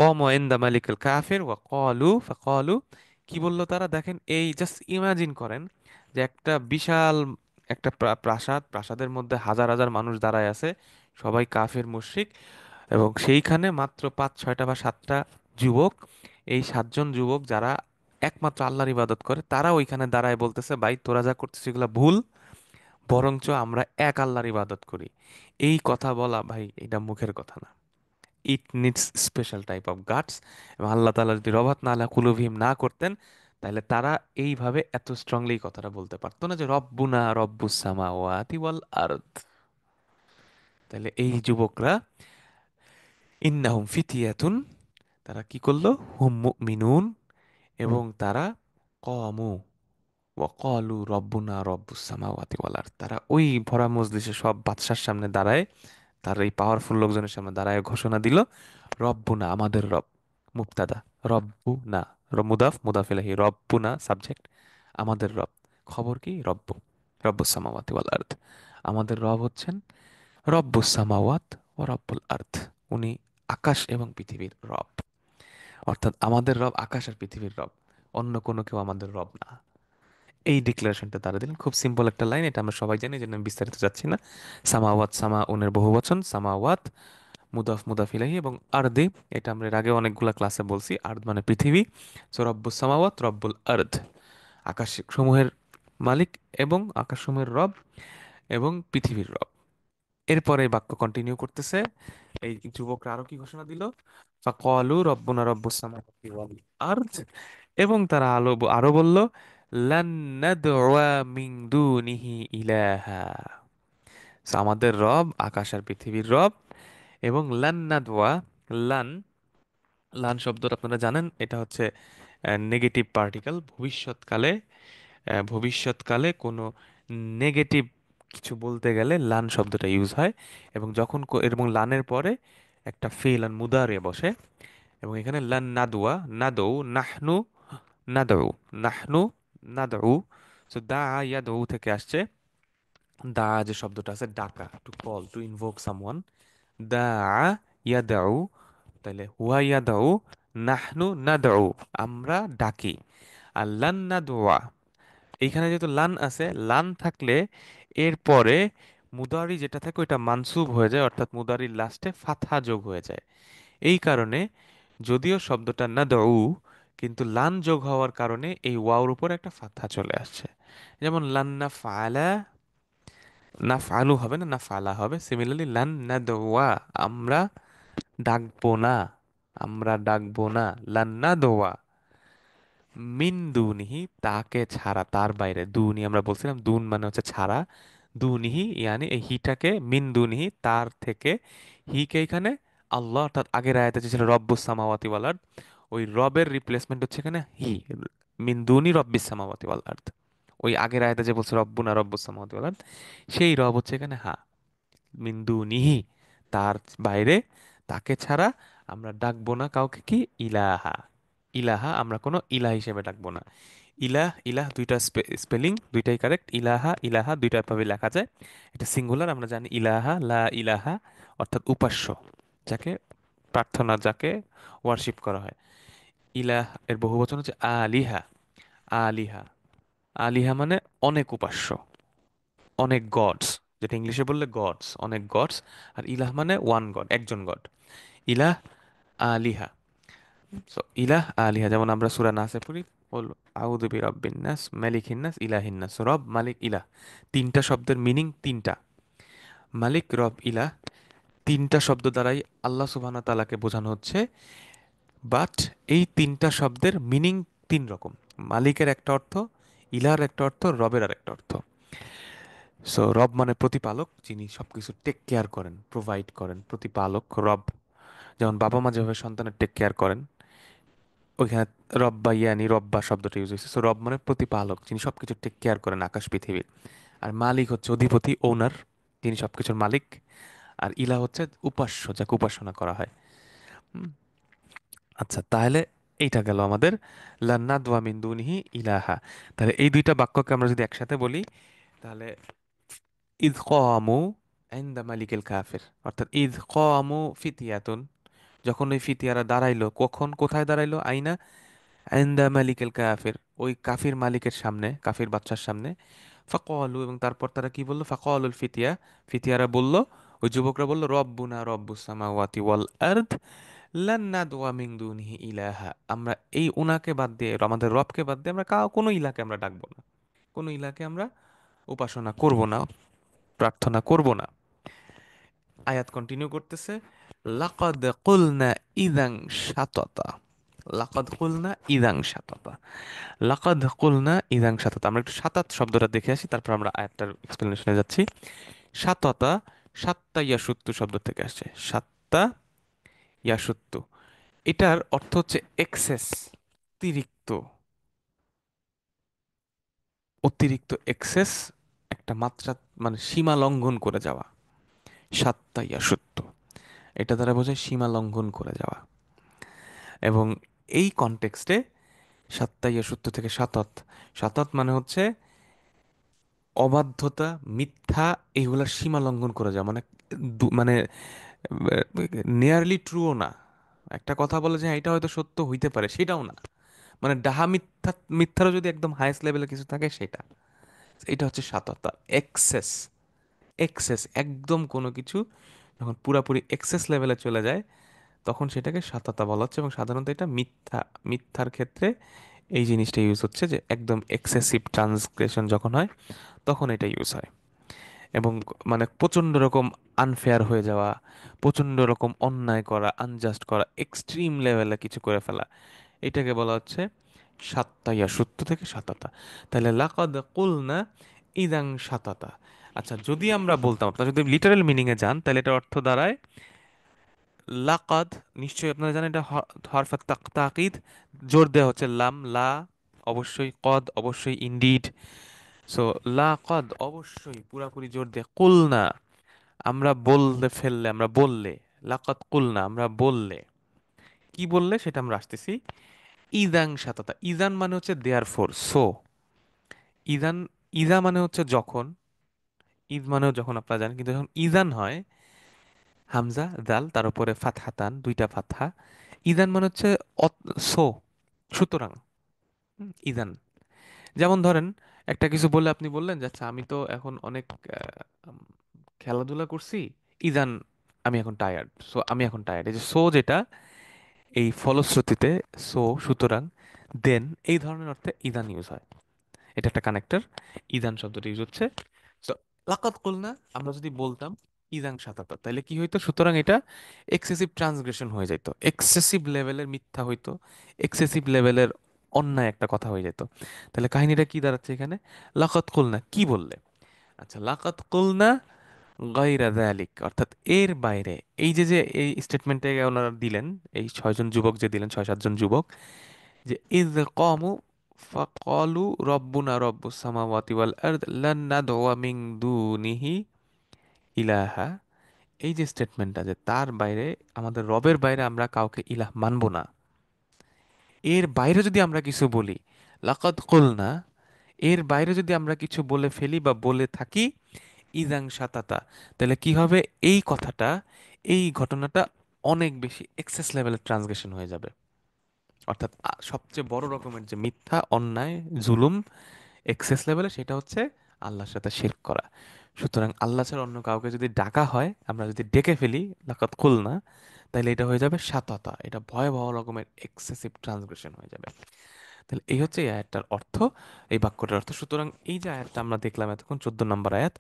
কম ইনদা মালিকুল কাফির ওয়া ক্বালু ফাকালু, কি বলল তারা, দেখেন এই জাস্ট ইমাজিন করেন যে একটা বিশাল একটা প্রাসাদের মধ্যে হাজার হাজার মানুষ দাঁড়ায় আছে, সবাই কাফির মুশরিক, এবং সেইখানে মাত্র 5, 6টা বা 7টা যুবক, এই 7জন যুবক যারা একমাত্র আল্লাহর ইবাদত করে, তারা ওইখানে দাঁড়ায় বলতেছে, ভাই তোরা যা করতেছিস এগুলা ভুল, বরঞ্চ আমরা এক আল্লাহর ইবাদত করি। এই কথা বলা ভাই, এটা মুখের কথা না, it needs special type of guts. এবং আল্লাহ তাআলা যদি রবাত না আলা কুলুবহিম না করতেন, তাহলে তারা এইভাবে এত স্ট্রংলি কথাটা বলতে পারতো না, যে রব্বুনা রব্বুস সামাওয়াতি ওয়াল আরদ। তাহলে এই যুবকরা, ইন্নাহুম ফিতিয়াতুন, তারা কি করলো, হুম মুমিনুন, এবং তারা কমু ওয়াকালু রব্বুনা রব্বুস সামাওয়াতি ওয়াল আরদ, তারা ওই ভরা মজলিসে সব বাদশার সামনে দাঁড়ায়, তার এই পাওয়ারফুল লোকজনের সামনে দাঁড়ায় ঘোষণা দিল, রব্বুনা আমাদের রব, মুবতাদা, রব্বুনা, মুদাফ মুদাফ ইলাইহি, রব্বুনা সাবজেক্ট, আমাদের রব, খবর কি, রব্বুস সামাওয়াতি ওয়াল আরদ, আমাদের রব হচ্ছেন রব্বুস সামাওয়াত ও রব্বুল আরদ, উনি আকাশ এবং পৃথিবীর রব। অর্থাৎ আমাদের রব আকাশ আর পৃথিবীর রব, অন্য কোনো কেউ আমাদের রব না। এই ডিক্লারেশনটা তারা দিলেন, খুব সিম্পল একটা লাইন, এটা আমরা সবাই জানি, এই জন্য আমি বিস্তারিত যাচ্ছি না। সামাওয়াত, সামাউনের বহুবচন, সামাওয়াত মুদাফ মুদাফ ইলাইহি, এবং আরদি, এটা আমরা এর আগে অনেকগুলা ক্লাসে বলছি, আরদ মানে পৃথিবী। সো রব্বুস সামাওয়াত রব্বুল আরদ, আকাশ সমূহের মালিক এবং আকাশসমূহের রব এবং পৃথিবীর রব। এরপরে এই বাক্য কন্টিনিউ করতেছে, এই যুবকরা আরো কি ঘোষণা দিল, ফাকালু রব্বুনা রব্বুস সামাওয়াতি ওয়াল আরদ, এবং তারা আরো বলল, লান নাদউয়া মিন দুনিহি ইলাহা। So, আমাদের রব আকাশ আর পৃথিবীর রব। এবং লান নাদওয়া, লান, লান শব্দটা আপনারা জানেন, এটা হচ্ছে নেগেটিভ পার্টিকেল, ভবিষ্যৎকালে, ভবিষ্যৎকালে কোনো নেগেটিভ কিছু বলতে গেলে লান শব্দটা ইউজ হয়। এবং এবং লানের পরে একটা ফেল আর মুদারে বসে, এবং এখানে লান নাদওয়া, নাদউ, নাহনু নাদউ, নাহনু নাদউ, সো দা ইয়াদউ থেকে আসছে, দা যে শব্দটা আছে ডাকা, to call, to invoke someone, দা ইয়াদাউ, তাহলে হুয়া ইয়াদাউ, নাহনু নাদউ, আমরা ডাকি। আর লান নাদওয়া, এইখানে যেহেতু লান আছে, লান থাকলে এরপরে মুদারি যেটা থাকে ওইটা মানসুব হয়ে যায়, অর্থাৎ মুদারির লাস্টে ফাতহা যোগ হয়ে যায়। এই কারণে যদিও শব্দটা নাদউ, কিন্তু লান যোগ হওয়ার কারণে এই ওয়াওর উপর একটা ফাতহা চলে আসছে। যেমন লান না ফালা, না ফালু হবে না, না ফালা হবে, সিমিলারলি লান নাদওয়া, আমরা ডাকবো না। আমরা ডাকবো না, লান্না দোয়া মিন দুনিহি, তাকে ছাড়া, তার বাইরে। দুনি আমরা বলছিলাম, দুন মানে হচ্ছে ছাড়া, দুনিহি ইয়ানি এই হিটাকে, মিন দুনিহি তার থেকে, হিকে এখানে আল্লাহ, অর্থাৎ আগের আয়াতে যে ছিল রব্বুস সামাওয়াতি ওয়াল আরদ, ওই রবের রিপ্লেসমেন্ট হচ্ছে এখানে হি, মিন দুনি রব্বিস সামাওয়াতি ওয়াল আরদ। ওই আগের আয়াতে যে বলছে রব্বুনা রব্বুস সামাওয়াতি ওয়াল আরদ, সেই রব হচ্ছে এখানে হা, মিন দুনিহি তার বাইরে, তাকে ছাড়া আমরা ডাকবো না কাউকে কি ইলাহা। ইলাহা আমরা কোনো ইলাহ হিসেবে ডাকবো না। ইলাহ, ইলাহ দুইটা স্পেলিং দুইটাই কারেক্ট। ইলাহা, ইলাহা দুইটা ভাবে লেখা যায়। এটা সিঙ্গুলার আমরা জানি। ইলাহা, লা ইলাহা অর্থাৎ উপাস্য, যাকে প্রার্থনা, যাকে ওয়ার্শিপ করা হয়। ইলাহ এর বহুবচন হচ্ছে আলিহা। আলিহা, আলিহা মানে অনেক উপাস্য, অনেক গডস, যেটা ইংলিশে বললে গডস, অনেক গডস। আর ইলাহ মানে ওয়ান গড, একজন গড। ইলাহ, আলিহা। সো ইলাহ আলিহা, যেমন আমরা সূরা নাসে পড়ি, বল আউযু বিরাব্বিন নাস মালিকিন নাস ইলাহিন নাস। রব, মালিক, ইলাহ, তিনটা শব্দের মিনিং তিনটা। মালিক, রব, ইলাহ, তিনটা শব্দ দ্বারাই আল্লাহ সুবহানাহু ওয়া তাআলাকে বোঝানো হচ্ছে। বাট এই তিনটা শব্দের মিনিং তিন রকম। মালিকের একটা অর্থ, ইলাহর একটা অর্থ, রবের আর একটা অর্থ। সো রব মানে প্রতিপালক, যিনি সবকিছু টেক কেয়ার করেন, প্রোভাইড করেন, প্রতিপালক রব। যেমন বাবা মা যেভাবে সন্তানের টেক কেয়ার করেন, ওইখানে রব্বা ইয়ানি রব্বা শব্দটা ইউজ হয়েছে। সো রব মানে প্রতিপালক, যিনি সবকিছু টেক কেয়ার করেন আকাশ পৃথিবীর। আর মালিক হচ্ছে অধিপতি, ওনার, যিনি সবকিছুর মালিক। আর ইলাহ হচ্ছে উপাস্য, যাকে উপাসনা করা হয়। হুম, আচ্ছা, তাহলে এইটা গেল আমাদের লান্নাদওয়া মিন দুনিহি ইলাহা। তাহলে এই দুইটা বাক্যকে আমরা যদি একসাথে বলি, তাহলে ইদ কামু ইনদা মালিকিল কাফির, অর্থাৎ ইদ কামু ফিতিয়াতুন, যখন ওই ফিতিয়ারা দাঁড়াইলো, কখন কোথায় দাঁড়াইলো, আইনা ইনদা মালিকিল কাফির, ওই কাফির মালিকের সামনে, কাফির বাদশার সামনে। ফাকালু, এবং তারপর তারা কি বললো, ফাকালুল ফিতিয়া, ফিতিয়ারা বলল, ওই যুবকরা বলল, রব্বুনা রব্বুস সামাওয়াতি ওয়াল আরদ লান নাদওয়া মিন দুনিহি ইলাহা, আমরা এই উনাকে বাদ দিয়ে, আমাদের রবকে বাদ দিয়ে আমরা কোনো ইলাকে আমরা ডাকবো না, কোনো ইলাকে আমরা উপাসনা করব না, প্রার্থনা করব না। আয়াত কন্টিনিউ করতেছে, লাকাদ কুলনা ইযান শাতাতা, লাকাদ কুলনা ইযান শাতাতা, লাকাদ কুলনা ইযান শাতাতা। আমরা একটু শাতাত শব্দটা দেখে আসি, তারপর আমরা আয়াতটার এক্সপ্লেনেশনে যাচ্ছি। শাতাতা, সাত্তা ইয়াসুত্তু শব্দ থেকে আসছে, সাত্তা ইয়াসুত্তু। এটার অর্থ হচ্ছে এক্সেস, অতিরিক্ত, অতিরিক্ত এক্সেস, একটা মাত্রা, মানে সীমা লঙ্ঘন করে যাওয়া। সাত্তা ইয়াসুত্তু, এটা দ্বারা বোঝায় সীমা লঙ্ঘন করে যাওয়া। এবং এই কনটেক্সটে সাত্তা ইয়াসুত্তু থেকে সাতত, সাতত মানে হচ্ছে অবাধ্যতা, মিথ্যা, এইগুলার সীমা লঙ্ঘন করে যাওয়া, মানে মানে নিয়ারলি ট্রুও না। একটা কথা বলে যে হ্যাঁ, এটা হয়তো সত্য হইতে পারে, সেটাও না। মানে ডাহা মিথ্যা, মিথ্যারও যদি একদম হাইয়েস্ট লেভেলে কিছু থাকে সেটা, এটা হচ্ছে সাততা। এক্সেস, এক্সেস একদম কোনো কিছু যখন পুরাপুরি এক্সেস লেভেলে চলে যায়, তখন সেটাকে সাততা বলা হচ্ছে। এবং সাধারণত এটা মিথ্যা, মিথ্যার ক্ষেত্রে এই জিনিসটা ইউজ হচ্ছে, যে একদম এক্সেসিভ ট্রান্সগ্রেশন যখন হয়, তখন এটা ইউজ হয়। এবং মানে প্রচণ্ড রকম আনফেয়ার হয়ে যাওয়া, প্রচণ্ড রকম অন্যায় করা, আনজাস্ট করা, এক্সট্রিম লেভেলে কিছু করে ফেলা, এটাকে বলা হচ্ছে সাত্তা, ইয়া সত্য থেকে সাতাতা। তাহলে লাকাদ কুলনা ইদাং সাতাতা। আচ্ছা, যদি আমরা বলতাম, আপনারা যদি লিটারাল মিনিংয়ে যান, তাহলে এটার অর্থ দাঁড়ায় লাকাদ, নিশ্চয়ই আপনারা জানেন এটা হরফে তাকিদ, জোর দেওয়া হচ্ছে, লাম লা অবশ্যই, কদ অবশ্যই, ইনডিড। সো লাকাদ অবশ্যই, পুরাপুরি জোর দিয়ে, কুলনা আমরা বললে ফেললে, আমরা বললে, লাকাদ কুলনা আমরা বললে, কি বললে সেটা আমরা আসতেছি। ইদাং সাতাতা, ইদান মানে হচ্ছে দেয়ার ফোর, সো ইদান, ইদা মানে হচ্ছে যখন, ঈদ মানেও যখন, আপনারা জানেন, কিন্তু যখন ইদান হয়, হামজা দাল তার উপরে ফাতহাতান, দুইটা ফাতহা, ইদান মানে হচ্ছে সো, সুতরাং। ইদান, যেমন ধরেন একটা কিছু বললে, আপনি বললেন যে আচ্ছা আমি তো এখন অনেক উম, খেলাধুলা করছি, ইদান আমি এখন টায়ার্ড, সো আমি এখন টায়ার্ড। এই যে সো, যেটা এই ফলশ্রুতিতে, সো সুতরাং, দেন, এই ধরনের অর্থে ইদান ইউজ হয়। এটা একটা কানেক্টর, ইদান শব্দটা ইউজ হচ্ছে। তো লাকাত কুলনা আমরা যদি বলতাম, ইদাং সাতাতা, তাহলে কি হইতো? সুতরাং এটা এক্সেসিভ ট্রান্সগ্রেশন হয়ে যাইতো, এক্সেসিভ লেভেলের মিথ্যা হইতো, এক্সেসিভ লেভেলের অন্যায় একটা কথা হয়ে যেত। তাহলে কাহিনীটা কি দাঁড়াচ্ছে এখানে? লাকাত কুলনা, কি বললে? আচ্ছা, লাকাত কুলনা গায়রা যালিক, অর্থাৎ এর বাইরে। এই যে যে এই স্টেটমেন্টে ওনারা দিলেন, এই ছয়জন যুবক যে দিলেন, ছয় সাতজন যুবক, যে ইয কামু ফাকালু রব্বুনা রব্বুস সামাওয়াতি ওয়াল আরদ লান নাদউয়া মিন দুনিহি ইলাহা। এই যে স্টেটমেন্টটা, যে তার বাইরে, আমাদের রবের বাইরে আমরা কাউকে ইলাহ মানব না, এর বাইরে যদি আমরা কিছু বলি, লাকাদ কুলনা, এর বাইরে যদি আমরা কিছু বলে ফেলি বা বলে থাকি, ইদাং সাতাতা, তাহলে কি হবে? এই কথাটা, এই ঘটনাটা অনেক বেশি এক্সেস লেভেলের ট্রান্সগ্রেশন হয়ে যাবে। অর্থাৎ সবচেয়ে বড় রকমের যে মিথ্যা, অন্যায়, জুলুম এক্সেস লেভেলে, সেটা হচ্ছে আল্লাহর সাথে শিরক করা। সুতরাং আল্লাহ ছাড়া অন্য কাউকে যদি ডাকা হয়, আমরা যদি ডেকে ফেলি লাকাত খুলনা, তাহলে এটা হয়ে যাবে সাততা, এটা ভয়াবহ রকমের এক্সেসিভ ট্রান্সগ্রেশন হয়ে যাবে। তাহলে এই হচ্ছে এই আয়াতটার অর্থ, এই বাক্যটার অর্থ। সুতরাং এই যে আয়াতটা আমরা দেখলাম এতক্ষণ, 14 নম্বর আয়াত,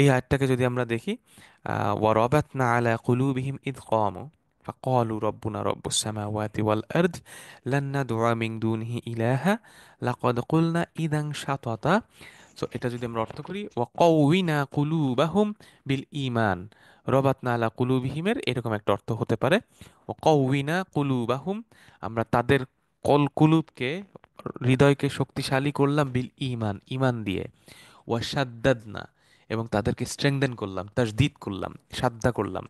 এই আয়াতটাকে যদি আমরা দেখি, ওয়ারাবাতনা আলা কুলুবিহিম ইদ কামু فقالوا ربنا رب السماوات والأرض لن ندعو من دونه إلها لقد قلنا إذا شططا। সো এটা যদি আমরা অর্থ করি, ওয়াকাউইনা কুলুবাহুম বিল ঈমান, রবাতনা আলা কুলুবিহিমের এরকম একটা অর্থ হতে পারে, ওয়াকাউইনা কুলুবাহুম, আমরা তাদের কুলুবকে, হৃদয়কে শক্তিশালী করলাম, বিল ঈমান, ঈমান দিয়ে, ওয়াসাদ্দাদনা, এবং তাদেরকে স্ট্রেংথেন করলাম, তাজদিদ করলাম, সাদ্দা করলাম,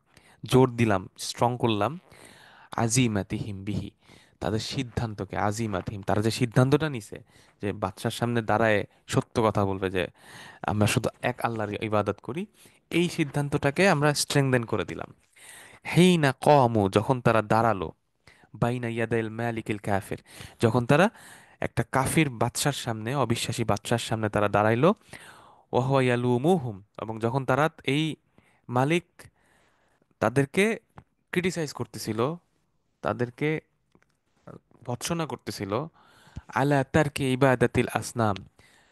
জোর দিলাম, স্ট্রং করলাম, আজিমাতিহিম বিহি, তাদের সিদ্ধান্তকে, আজিমাতিহিম, তারা যে সিদ্ধান্তটা নিছে, যে বাদশার সামনে দাঁড়ায় সত্য কথা বলবে, যে আমরা শুধু এক আল্লাহর ইবাদত করি, এই সিদ্ধান্তটাকে আমরা স্ট্রেংথেন করে দিলাম। হেইনা কমু, যখন তারা দাঁড়ালো, বাইনা ইয়াদাইল মালিকিল কাফির, যখন তারা একটা কাফির বাদশার সামনে, অবিশ্বাসী বাদশার সামনে তারা দাঁড়াইলো, ওয়াহুয়া ইয়ালুমুহুম, এবং যখন তারা, এই মালিক তাদেরকে ক্রিটিসাইজ করতেছিল, তাদেরকে ভৎসনা করতেছিল, আলা তারকে ইবাদাতিল আসনাম,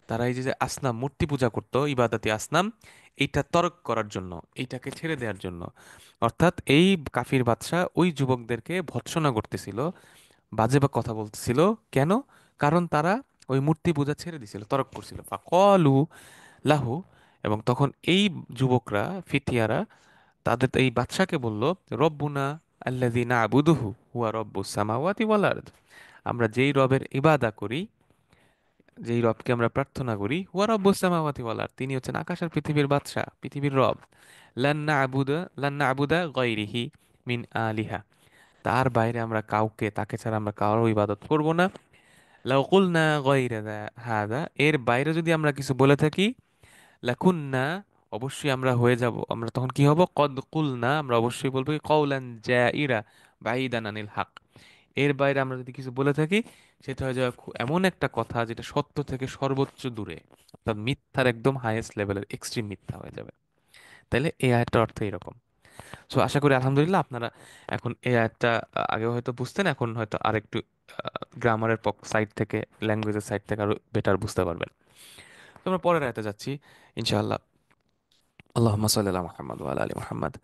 তারা এই যে যে আসনাম, মূর্তি পূজা করতো, ইবাদাতি আসনাম, এইটা তর্ক করার জন্য, এইটাকে ছেড়ে দেওয়ার জন্য। অর্থাৎ এই কাফির বাদশা ওই যুবকদেরকে ভৎসনা করতেছিল, বাজে বা কথা বলতেছিল। কেন? কারণ তারা ওই মূর্তি পূজা ছেড়ে দিছিল, তর্ক করছিল। ফাকালু লাহু, এবং তখন এই যুবকরা, ফিতিয়ারা, তাদের এই বাদশাকে বলল, রব্বুনা আল্লাযী না'বুদুহু হুয়া রব্বুস সামাওয়াতি ওয়াল আরদ, আমরা যেই রবের ইবাদা করি, যেই রবকে আমরা প্রার্থনা করি, হুয়া রব্বুস সামাওয়াতি ওয়াল আরদ, তিনি হচ্ছেন আকাশ আর পৃথিবীর বাদশা, পৃথিবীর রব। লান না'বুদা গায়রিহি মিন আলিহা, তার বাইরে আমরা কাউকে, তাকে ছাড়া আমরা কারো ইবাদত করব না। লাউ কুলনা গায়রা হাদা, এর বাইরে যদি আমরা কিছু বলে থাকি, লাকুন্না, অবশ্যই আমরা হয়ে যাব, আমরা তখন কি হব? কদ কুলনা, আমরা অবশ্যই বলবো কি, কওলান জাইরা বাইদান আনিল হক, এর বাইরে আমরা যদি কিছু বলে থাকি, সেটা হয়ে যাবে এমন একটা কথা যেটা সত্য থেকে সর্বোচ্চ দূরে, অর্থাৎ মিথ্যার একদম হাইয়েস্ট লেভেলের এক্সট্রিম মিথ্যা হয়ে যাবে। তাইলে এই আয়াতটার অর্থ এরকম। সো আশা করি আলহামদুলিল্লাহ আপনারা এখন এই আয়াতটা আগেও হয়তো বুঝতেন, এখন হয়তো আরেকটু গ্রামারের সাইড থেকে, ল্যাঙ্গুয়েজের সাইড থেকে আরো বেটার বুঝতে পারবেন। তো আমরা পরের আয়াতে যাচ্ছি ইনশাআল্লাহ। আল্লাহুম্মা সাল্লি আলা মুহাম্মদ ওয়া আলা আলি মুহাম্মদ।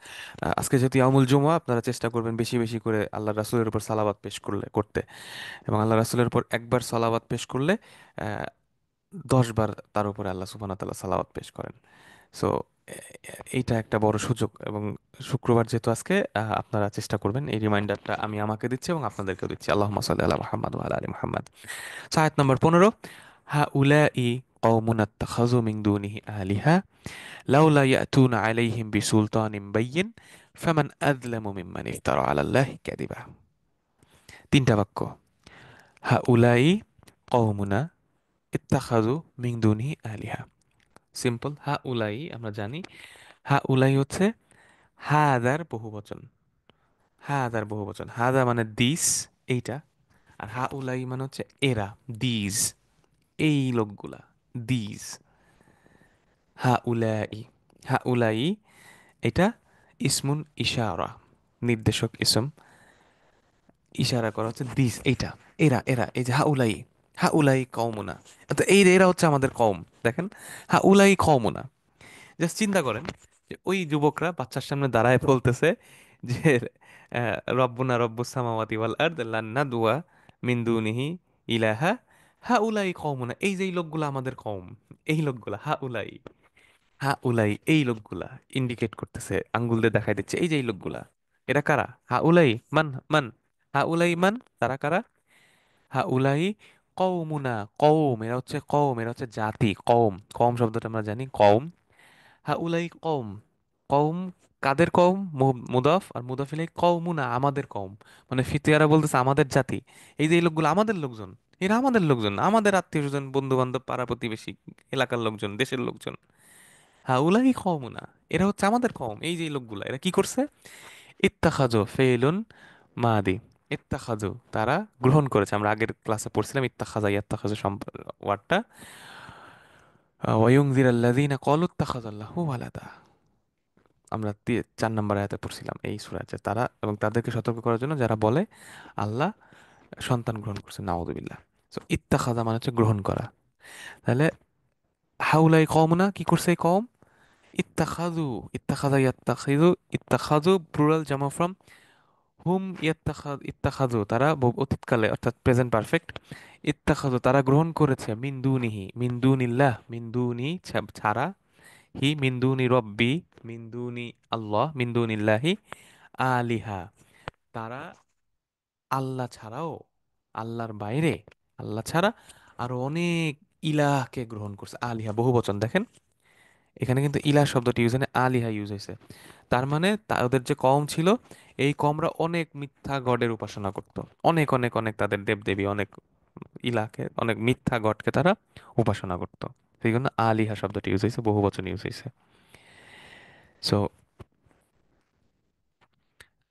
আজকে যেহেতু ইয়াউমুল জুমআ, আপনারা চেষ্টা করবেন বেশি বেশি করে আল্লাহ রাসূলের উপর সালাওয়াত পেশ করতে, এবং আল্লাহ রাসূলের উপর একবার সালাওয়াত পেশ করলে 10 বার তার উপরে আল্লাহ সুবহানাহু ওয়া তাআলা সালাওয়াত পেশ করেন। সো এইটা একটা বড় সুযোগ, এবং শুক্রবার যেহেতু আজকে, আপনারা চেষ্টা করবেন, এই রিমাইন্ডারটা আমি আমাকে দিচ্ছি এবং আপনাদেরকেও দিচ্ছি। আল্লাহুম্মা সাল্লি আলা মুহাম্মদ ওয়া আলা আলি মুহাম্মদ। আয়াত নম্বর 15, হা উলাই কওমুন আত্তাখাযু মিন দুনিহি আলিহা লাউলা ইয়াতুনা আলাইহিম বিসুলতানিম বাইয়িন ফামান আযলামু মিম্মান ইফতারা আলাল্লাহি কাযিবা। তিনটা বাক্য, হা উলাই কওমুনা ইত্তাখাযু মিন দুনিহি আলিহা। সিম্পল, হা উলাই আমরা জানি, হা উলাই হচ্ছে হাদার বহুবচন, হাদার বহুবচন, হাদা মানে দিস, এইটা, আর হা উলাই মানে হচ্ছে এরা, দিজ, এই লোকগুলা, দিজ, হা উলাই, হা উলাই, এটা ইসমুন ইশারা, নির্দেশক ইসম, ইশারা করা হচ্ছে দিস, এইটা, এরা, এরা, এই যে হা উলাই, হা উলাই কওমুনা, তো এই এরা হচ্ছে আমাদের কওম। দেখেন, হা উলাই কওমুনা, জাস্ট চিন্তা করেন, যে ওই যুবকরা বাচ্চার সামনে দাঁড়ায় বলতেছে যে রব্বুনা রব্বুস সামাওয়াতি ওয়াল আরদ লান নাদওয়া মিন দুনিহি ইলাহা হাউলাই কওমুনা, এই যে এই লোকগুলা আমাদের কওম, এই লোকগুলা হাউলাই, হাউলাই এই লোকগুলা ইন্ডিকেট করতেছে, আঙ্গুল দিয়ে দেখাই দিচ্ছে এই যে এই লোকগুলা, এরা কারা? হাউলাই মান মান, হাউলাই মান, তারা কারা? হাউলাই কওমুনা, কওম এরা হচ্ছে কওম, এরা হচ্ছে জাতি, কওম, কওম শব্দটা আমরা জানি কওম। হাউলাই কওম, কওম কাদের কওম? মুদাফ, আর মুদাফ ইলাইহি কওমুনা আমাদের কওম, মানে ফিতিয়ারা বলতেছে আমাদের জাতি, এই যে এই লোকগুলো আমাদের লোকজন, এরা আমাদের লোকজন, আমাদের আত্মীয় স্বজন বন্ধু বান্ধব পাড়া প্রতিবেশী এলাকার লোকজন দেশের লোকজন। হাউলাই কওমুনা, এরা হচ্ছে আমাদের কওম, এই যে এই লোকগুলা এরা কি করছে? ইত্তাখাজু ফেলুন মাদি, ইত্তাখাজু তারা গ্রহণ করেছে, আমরা আগের ক্লাসে পড়ছিলাম ইত্তাখাজা ইয়াত্তাখাজু ওয়ার্ডটা। ওয়ায়ুনযিরাল্লাযীনা ক্বালু ইত্তাখাযাল্লাহু ওয়ালাদা, আমরা 4 নম্বর আয়াতে পড়ছিলাম এই সূরা, যে তারা এবং তাদেরকে সতর্ক করার জন্য যারা বলে আল্লাহ সন্তান গ্রহণ করছে, নাউযুবিল্লাহ। সো ইত্তাখাযা মানে হচ্ছে গ্রহণ করা। তাহলে হাউলাই কওমুনা কি করছে এই কওম? ইত্তাখাযু, ইত্তাখাযা ইয়াত্তাখিযু, ইত্তাখাযু প্লুরাল জামা ফ্রম হুম, ইত্তাখাযু তারা অতীতকালে অর্থাৎ প্রেজেন্ট পারফেক্ট। ইত্তাখাযু তারা গ্রহণ করেছে, মিন দুনিহি মিন দুনিল্লাহ, মিন দুনি ছাড়া, হি মিন দুনি রব্বি, মিন দুনি আল্লাহ, মিন দুনিল্লাহি আলিহা, তারা আল্লাহ ছাড়াও, আল্লাহর বাইরে, আল্লাহ ছাড়া আরো অনেক ইলাহকে গ্রহণ করছে। আলিহা বহু বচন দেখেন, এখানে কিন্তু ইলাহ শব্দটি ইউজ হয় না, আলিহা ইউজ হয়েছে। তার মানে তাদের যে কওম ছিল, এই কওমরা অনেক মিথ্যা গডের উপাসনা করত, অনেক অনেক অনেক তাদের দেবদেবী, অনেক ইলাহকে, অনেক মিথ্যা গডকে তারা উপাসনা করত। সেই জন্য আলিহা শব্দটি ইউজ হয়েছে, বহু বচন ইউজ হয়েছে। সো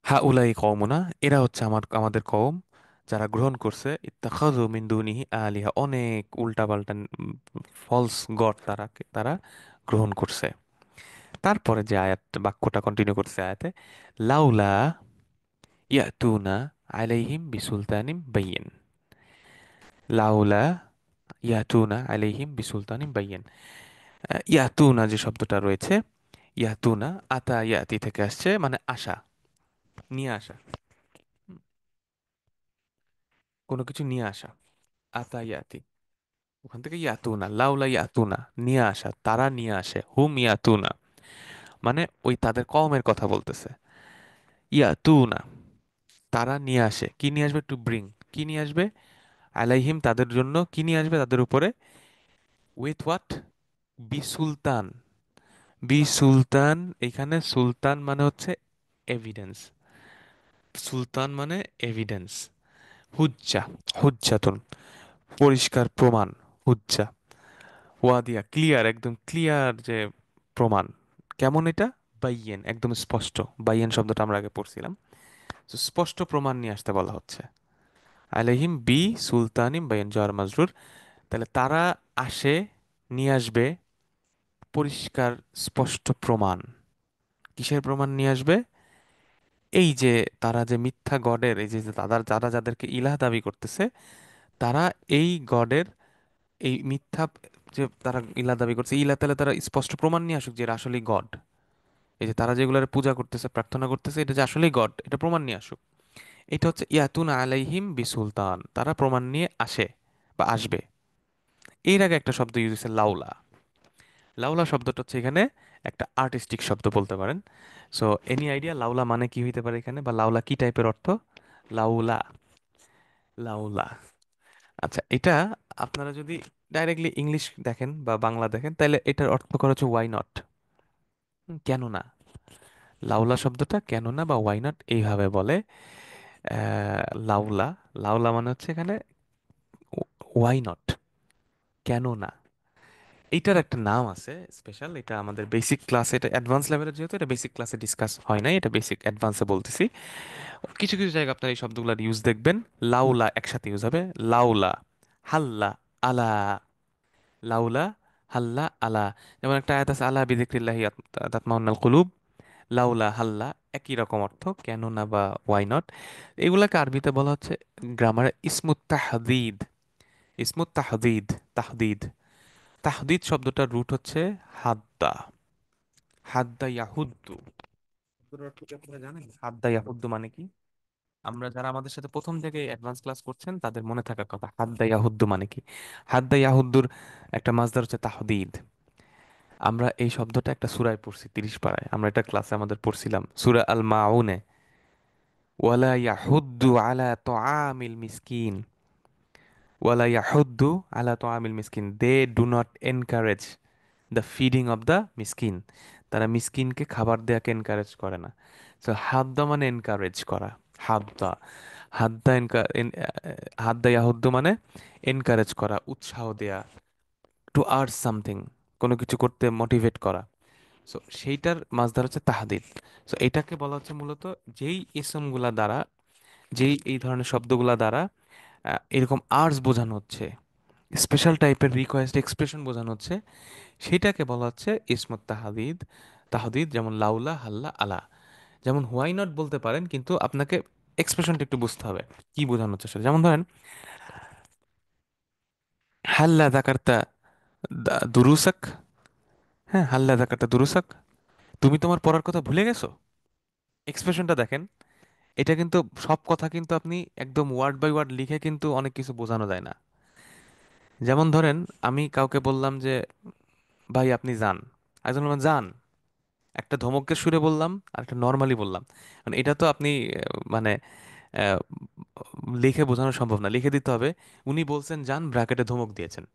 হাউলাই কওমুনা, এরা হচ্ছে আমাদের কওম, যারা গ্রহণ করছে ইত্তাখাযু মিন দুনিহি আলিহা, অনেক উল্টাপাল্টা ফলস গড তারা গ্রহণ করছে। তারপরে যে আয়াত বাক্যটা কন্টিনিউ করছে আয়াতে, লাউলা ইয়াতুনা আলাইহিম বিসুলতানিম বাইয়িন, লাউলা ইয়াতুনা আলাইহিম বিসুলতানিম বাইয়িন। ইয়াতুনা যে শব্দটা রয়েছে, ইয়াতুনা আতা ইয়াতি থেকে আসছে, মানে আশা, নিয়ে আসা, কোনো কিছু নিয়ে আসা, আতা ইয়াতি, ওখান থেকে ইয়াতুনা, লাউলা ইয়াতুনা নিয়ে আসা, তারা নিয়ে আসে, হুম ইয়াতুনা মানে ওই তাদের কওমের কথা বলতেছে। ইয়াতুনা তারা নিয়ে আসে, কি নিয়ে আসবে? টু ব্রিং, কি নিয়ে আসবে? আলাইহিম তাদের জন্য, কি নিয়ে আসবে তাদের উপরে? With what? বি সুলতান, বি সুলতান, এখানে সুলতান মানে হচ্ছে এভিডেন্স, সুলতান মানে এভিডেন্স, হুজ্জা, হুজ্জাতুন পরিষ্কার প্রমাণ, হুজ্জা, ওয়াদিয়া ক্লিয়ার, একদম ক্লিয়ার যে প্রমাণ। কেমন এটা? বাইয়েন একদম স্পষ্ট, বাইয়েন শব্দটা আমরা আগে পড়ছিলাম। তো স্পষ্ট প্রমাণ নিয়ে আসতে বলা হচ্ছে। আলাইহিম বি সুলতানিম বাইয়েন জার মাজরুর, তাহলে তারা আসে, নিয়ে আসবে পরিষ্কার স্পষ্ট প্রমাণ। কিসের প্রমাণ নিয়ে আসবে? এই যে তারা যে মিথ্যা গডের, এই যে যে তারা যাদেরকে ইলাহ দাবি করতেছে, তারা এই গডের এই মিথ্যা যে তারা ইলাহ দাবি করছে, ইলাহ, তাহলে তারা স্পষ্ট প্রমাণ নিয়ে আসুক যে এরা আসলেই গড। এই যে তারা যেগুলোর পূজা করতেছে প্রার্থনা করতেছে এটা যে আসলেই গড, এটা প্রমাণ নিয়ে আসুক। এটা হচ্ছে ইয়াতুন আলাইহিম বিসুলতান, তারা প্রমাণ নিয়ে আসে বা আসবে। এর আগে একটা শব্দ ইউজ হয়েছে লাউলা, লাউলা শব্দটা হচ্ছে এখানে একটা আর্টিস্টিক শব্দ বলতে পারেন। সো এনি আইডিয়া লাউলা মানে কি হইতে পারে এখানে, বা লাউলা কি টাইপের অর্থ? লাউলা, লাউলা, আচ্ছা এটা আপনারা যদি ডাইরেক্টলি ইংলিশ দেখেন বা বাংলা দেখেন, তাহলে এটার অর্থ করা হচ্ছে ওয়াই নট, কেন না। লাউলা শব্দটা কেন না বা ওয়াই নট এইভাবে বলে। লাউলা, লাউলা মানে হচ্ছে এখানে ওয়াই নট, কেন না। এইটার একটা নাম আছে স্পেশাল, এটা আমাদের বেসিক ক্লাসে, এটা অ্যাডভান্স লেভেলের, যেহেতু এটা বেসিক ক্লাসে ডিসকাস হয় নাই, এটা বেসিক অ্যাডভান্সে বলতেছি। কিছু কিছু জায়গায় আপনার এই শব্দগুলোর ইউজ দেখবেন, লাউলা একসাথে ইউজ হবে, লাউলা, হাল্লা, আলা, লাউলা, হাল্লা, আলা। যেমন একটা আয়াত আছে, আলা বিযিকরিল্লাহি তাতমাউন্নাল কুলুব, লাউলা, হাল্লা একই রকম অর্থ, কেন না বা ওয়াই নট। এগুলাকে আরবিতে বলা হচ্ছে গ্রামারে ইসমুত তাহদিদ, ইসমুত তাহদিদ, তাহদিদ, তাহদিদ শব্দটার রুট হচ্ছে হাদ্দা, হাদ্দা ইয়াহুদ্দু এর অর্থ কি আপনারা জানেন? হাদ্দা ইয়াহুদ্দু মানে কি? আমরা যারা আমাদের সাথে প্রথম থেকে অ্যাডভান্স ক্লাস করছেন তাদের মনে থাকার কথা, হাদ্দা ইয়াহুদ্দু মানে কি। হাদ্দা ইয়াহুদ্দুর একটা মাসদার হচ্ছে তাহদিদ। আমরা এই শব্দটা একটা সূরায় পড়ছি 30 পারায়, আমরা এটা ক্লাসে আমাদের পড়ছিলাম সূরা আল মাউনে, ওয়ালা ইয়াহুদ্দু আলা তুআমিল মিসকিন, ওয়ালা ইয়াহুদ্দু আলা তুআমিল মিসকিন, they do not encourage the feeding of the মিসকিন, তারা মিসকিনকে খাবার দেয়াকে এনকারেজ করে না। সো হাদ্দা মানে এনকারেজ করা। হাদ্দা, হাদ্দা হাদ্দা ইয়াহুদ্দু মানে এনকারেজ করা, উৎসাহ দেয়া, টু আর্জ সামথিং, কোনো কিছু করতে মোটিভেট করা। সো সেইটার মাসদার হচ্ছে তাহদিদ। সো এটাকে বলা হচ্ছে মূলত যেই ইসমগুলা দ্বারা, যেই এই ধরনের শব্দগুলা দ্বারা এরকম আর্জ বোঝানো হচ্ছে, স্পেশাল টাইপের রিকোয়েস্ট এক্সপ্রেশন বোঝানো হচ্ছে, সেটাকে বলা হচ্ছে ইসমত তাহদিদ। তাহদিদ যেমন লাউলা, হাল্লা, আলা। যেমন হোয়াই নট বলতে পারেন, কিন্তু আপনাকে এক্সপ্রেশনটা একটু বুঝতে হবে কি বোঝানো হচ্ছে সেটা। যেমন ধরেন হাল্লা দাকারতা দুরুসাক। হ্যাঁ, হাল্লা দাকারতা দুরুসাক, তুমি তোমার পড়ার কথা ভুলে গেছো। এক্সপ্রেশনটা দেখেন। এটা কিন্তু সব কথা কিন্তু আপনি একদম ওয়ার্ড বাই ওয়ার্ড লিখে কিন্তু অনেক কিছু বোঝানো যায় না। যেমন ধরেন আমি কাউকে বললাম যে ভাই আপনি যান, একজন বললাম যান, একটা ধমকের সুরে বললাম আর একটা নর্মালি বললাম। মানে এটা তো আপনি মানে আহ, লিখে বোঝানো সম্ভব না, লিখে দিতে হবে। উনি বলছেন যান, ব্র্যাকেটে ধমক দিয়েছেন।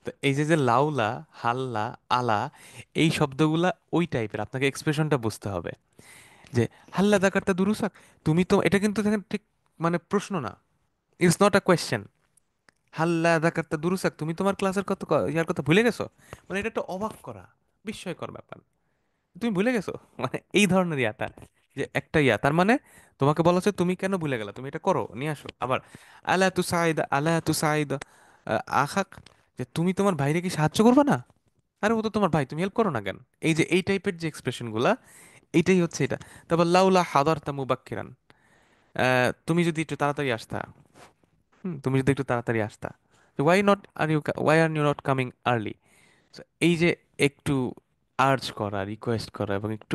তো এই যে যে লাউলা, হাল্লা, আলা, এই শব্দগুলা ওই টাইপের, আপনাকে এক্সপ্রেশনটা বুঝতে হবে। যে হাল্লা দাকারটা দুরুসাক, তুমি তো, এটা কিন্তু দেখেন ঠিক মানে প্রশ্ন না, ইটস নট আ কোয়েশ্চেন। হাল্লা দাকারটা দুরুসাক, তুমি তোমার ক্লাসের কত ইয়ার কথা ভুলে গেছো। মানে এটা একটা অবাক করা, বিস্ময়কর ব্যাপার। তুমি ভুলে গেছো, মানে এই ধরনের ইয়াটা, যে একটা ইয়া তার মানে তোমাকে বলা হচ্ছে তুমি কেন ভুলে গেলা, তুমি এটা করো, নিয়ে আসো। আবার আলা তু সাইদা, আলা তু সাইদা আখাক, যে তুমি তোমার ভাইরে কি সাহায্য করবে না, আরে ও তো তোমার ভাই, তুমি হেল্প করো না কেন। এই যে এই টাইপের যে এক্সপ্রেশন গুলা, এইটাই হচ্ছে এটা। তারপর লাউলা হাদারতা মুবাক্কিরান, তুমি যদি একটু তাড়াতাড়ি আসতা, তুমি যদি একটু তাড়াতাড়ি আসতা, why not are you, why are you not coming early. এই যে একটু আর্জ করা, রিকোয়েস্ট করা এবং একটু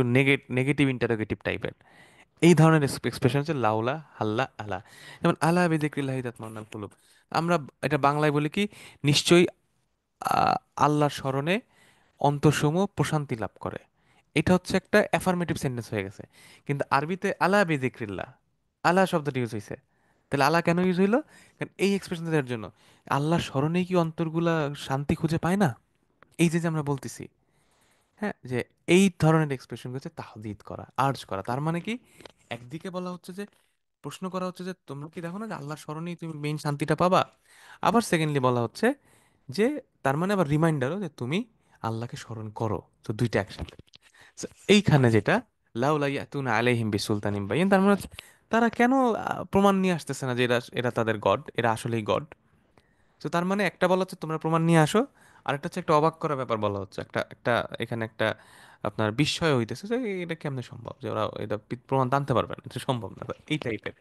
নেগেটিভ ইন্টারোগেটিভ টাইপের, এই ধরনের এক্সপ্রেশন হচ্ছে লাউলা, হাল্লা, আলা। যেমন আলা বিযিকরিল্লাহি তাতমাইন্নুল কুলুব, আমরা এটা বাংলায় বলি কি, নিশ্চয়ই আল্লাহর স্মরণে অন্তরসমূহ প্রশান্তি লাভ করে। এটা হচ্ছে একটা অ্যাফার্মেটিভ সেন্টেন্স হয়ে গেছে। কিন্তু আরবিতে আলা বিযিকরিল্লাহ, আলা শব্দটি ইউজ হয়েছে। তাহলে আলা কেন ইউজ হইলো? কারণ এই এক্সপ্রেশন দেওয়ার জন্য, আল্লাহর স্মরণেই কি অন্তরগুলা শান্তি খুঁজে পায় না। এই যে যে আমরা বলতেছি, হ্যাঁ, যে এই ধরনের এক্সপ্রেশন হচ্ছে তাহদিদ করা, আর্জ করা। তার মানে কি, একদিকে বলা হচ্ছে যে, প্রশ্ন করা হচ্ছে যে তোমরা কি দেখো না যে আল্লাহর স্মরণেই তুমি মেইন শান্তিটা পাবা। আবার সেকেন্ডলি বলা হচ্ছে যে, তার মানে আবার রিমাইন্ডারও যে তুমি আল্লাহকে স্মরণ করো। তো দুইটা একসাথে। So, এইখানে যেটা লাউলা ইয়াতুনা আলাইহিম বিসুলতানিম বাইয়িন, তার মানে হচ্ছে তারা কেন প্রমাণ নিয়ে আসতেছে না যে এরা এরা তাদের গড, এরা আসলেই গড। তো তার মানে একটা বলা হচ্ছে তোমরা প্রমাণ নিয়ে আসো, আর একটা হচ্ছে একটা অবাক করা ব্যাপার বলা হচ্ছে, একটা একটা এখানে একটা আপনার বিস্ময় হইতেছে যে এটা কেমনে সম্ভব যে ওরা এটা প্রমাণ টানতে পারবে না, এটা সম্ভব না। তো এই টাইপের,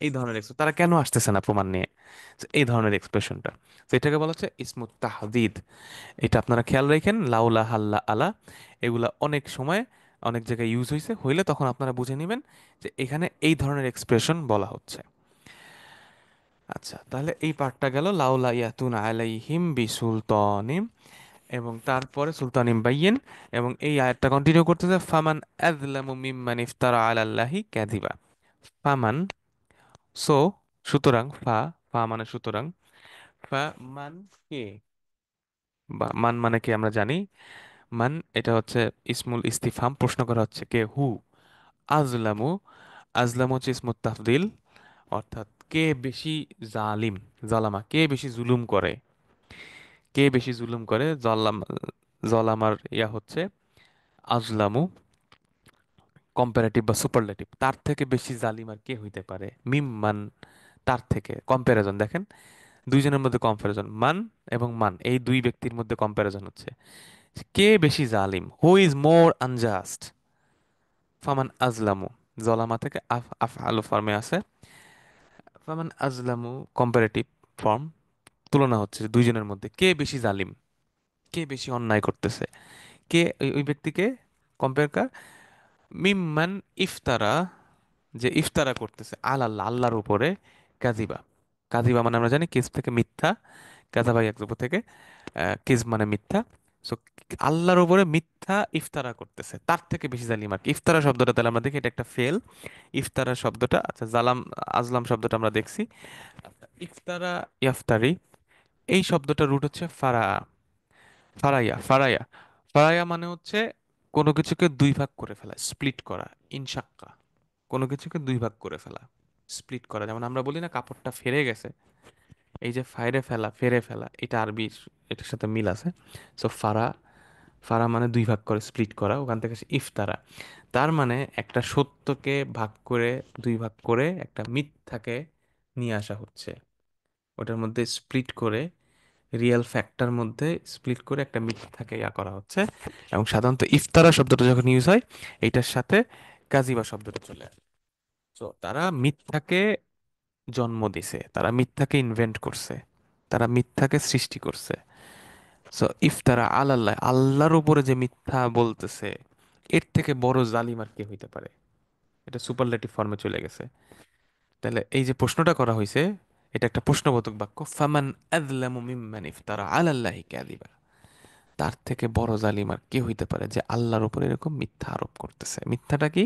এই ধরনের তারা কেন আসতেছে না প্রমাণ নিয়ে। তো এই ধরনের এক্সপ্রেশনটা, তো এটাকে বলা হচ্ছে ইসমুত তাহদিদ। এটা আপনারা খেয়াল রাখেন, লাউলা, হাল্লা, আলা, এগুলা অনেক সময় অনেক জায়গায় ইউজ হয়েছে, হইলে তখন আপনারা বুঝে নেবেন যে এখানে এই ধরনের এক্সপ্রেশন বলা হচ্ছে। আচ্ছা, তাহলে এই পার্টটা গেল লাউলা ইয়াতুন আলাইহিম বিসুলতানিম, এবং তারপরে সুলতানিম বাইয়িন। এবং এই আয়াতটা কন্টিনিউ করতেছে, ফামান আযলামু মিম্মান ইফতারা আলাল্লাহি কাযিবা। ফামান, সো, সুতরাং, ফা মানে সুতরাং, ফা মান কে, বা মান মানে কি আমরা জানি। মান এটা হচ্ছে ইসমুল ইস্তিফহাম, প্রশ্ন করা হচ্ছে কে, হু। আজলামু, আজলামু হচ্ছে ইসমুত তাফদিল, অর্থাৎ কে বেশি জালিম, জালামা কে বেশি জুলুম করে, কে বেশি জুলুম করে, জলামার ইয়া হচ্ছে আজলামু, কম্পারেটিভ বা সুপারলেটিভ, তার থেকে বেশি জালিম আর কে হইতে পারে, মিম্মান, তার থেকে, কম্প্যারিজন দেখেন, দুইজনের মধ্যে কম্প্যারিজন, মান এবং মান, এই দুই ব্যক্তির মধ্যে কম্প্যারিজন হচ্ছে, কে বেশি জালিম, হু ইজ মোর আনজাস্ট। ফামান আজলামু, জলামা থেকে আফ আফ আলু ফর্মে আছে, ফামান আজলামু কম্পারেটিভ ফর্ম, তুলনা হচ্ছে যে দুইজনের মধ্যে কে বেশি জালিম, কে বেশি অন্যায় করতেছে, কে ওই ওই ব্যক্তিকে, কম্পেয়ার কার, মিম্মান ইফতারা, যে ইফতারা করতেছে আল্লাহ, আল্লাহর উপরে, কাজিবা। কাজিবা মানে আমরা জানি কিস থেকে মিথ্যা, কাজাবা ইয়াকজুবু থেকে কিস মানে মিথ্যা। সো আল্লাহর উপরে মিথ্যা ইফতারা করতেছে, তার থেকে বেশি জালিম আর কি। ইফতারা শব্দটা তাহলে আমরা দেখি এটা একটা ফেল। ইফতারা শব্দটা, আচ্ছা জালাম, আজলাম শব্দটা আমরা দেখছি। আচ্ছা, ইফতারা, ইয়াফতারি, এই শব্দটার রুট হচ্ছে ফারা, ফারাইয়া, ফারাইয়া। ফারাইয়া মানে হচ্ছে কোনো কিছুকে দুই ভাগ করে ফেলা, স্প্লিট করা, ইনশাক্কা। কোনো কিছুকে দুই ভাগ করে ফেলা, স্প্লিট করা। যেমন আমরা বলি না কাপড়টা ফেরে গেছে, এই যে ফাইরে ফেলা, ফেরে ফেলা, এটা আরবি, এটার সাথে মিল আছে। সো ফারা, ফারা মানে দুই ভাগ করে, স্প্লিট করা, ওখান থেকে আসে ইফতারা। তার মানে একটা সত্যকে ভাগ করে, দুই ভাগ করে একটা মিথ্যাকে নিয়ে আসা হচ্ছে, ওটার মধ্যে স্প্লিট করে, রিয়েল ফ্যাক্টর মধ্যে স্প্লিট করে একটা মিথ্যাকে ইয়া করা হচ্ছে। এবং সাধারণত ইফতারা শব্দটা যখন ইউজ হয়, এইটার সাথে কাজিবা শব্দটা চলে আসে। তো তারা মিথ্যাকে জন্ম দিছে, তারা মিথ্যাকে ইনভেন্ট করছে, তারা মিথ্যাকে সৃষ্টি করছে। সো ইফতারা আল্লাহ, আল্লাহর উপরে যে মিথ্যা বলতেছে, এর থেকে বড় জালিম আর কে হইতে পারে? এটা সুপারলেটিভ ফর্মে চলে গেছে। তাহলে এই যে প্রশ্নটা করা হয়েছে, এটা একটা প্রশ্নবোধক বাক্য, ফামান আযলামু মিম্মান ইফতারা আলাল্লাহি কাযিবা। তার থেকে বড় জালিম আর কে হইতে পারে যে আল্লাহর উপর এরকম মিথ্যা আরোপ করতেছে? মিথ্যাটা কি?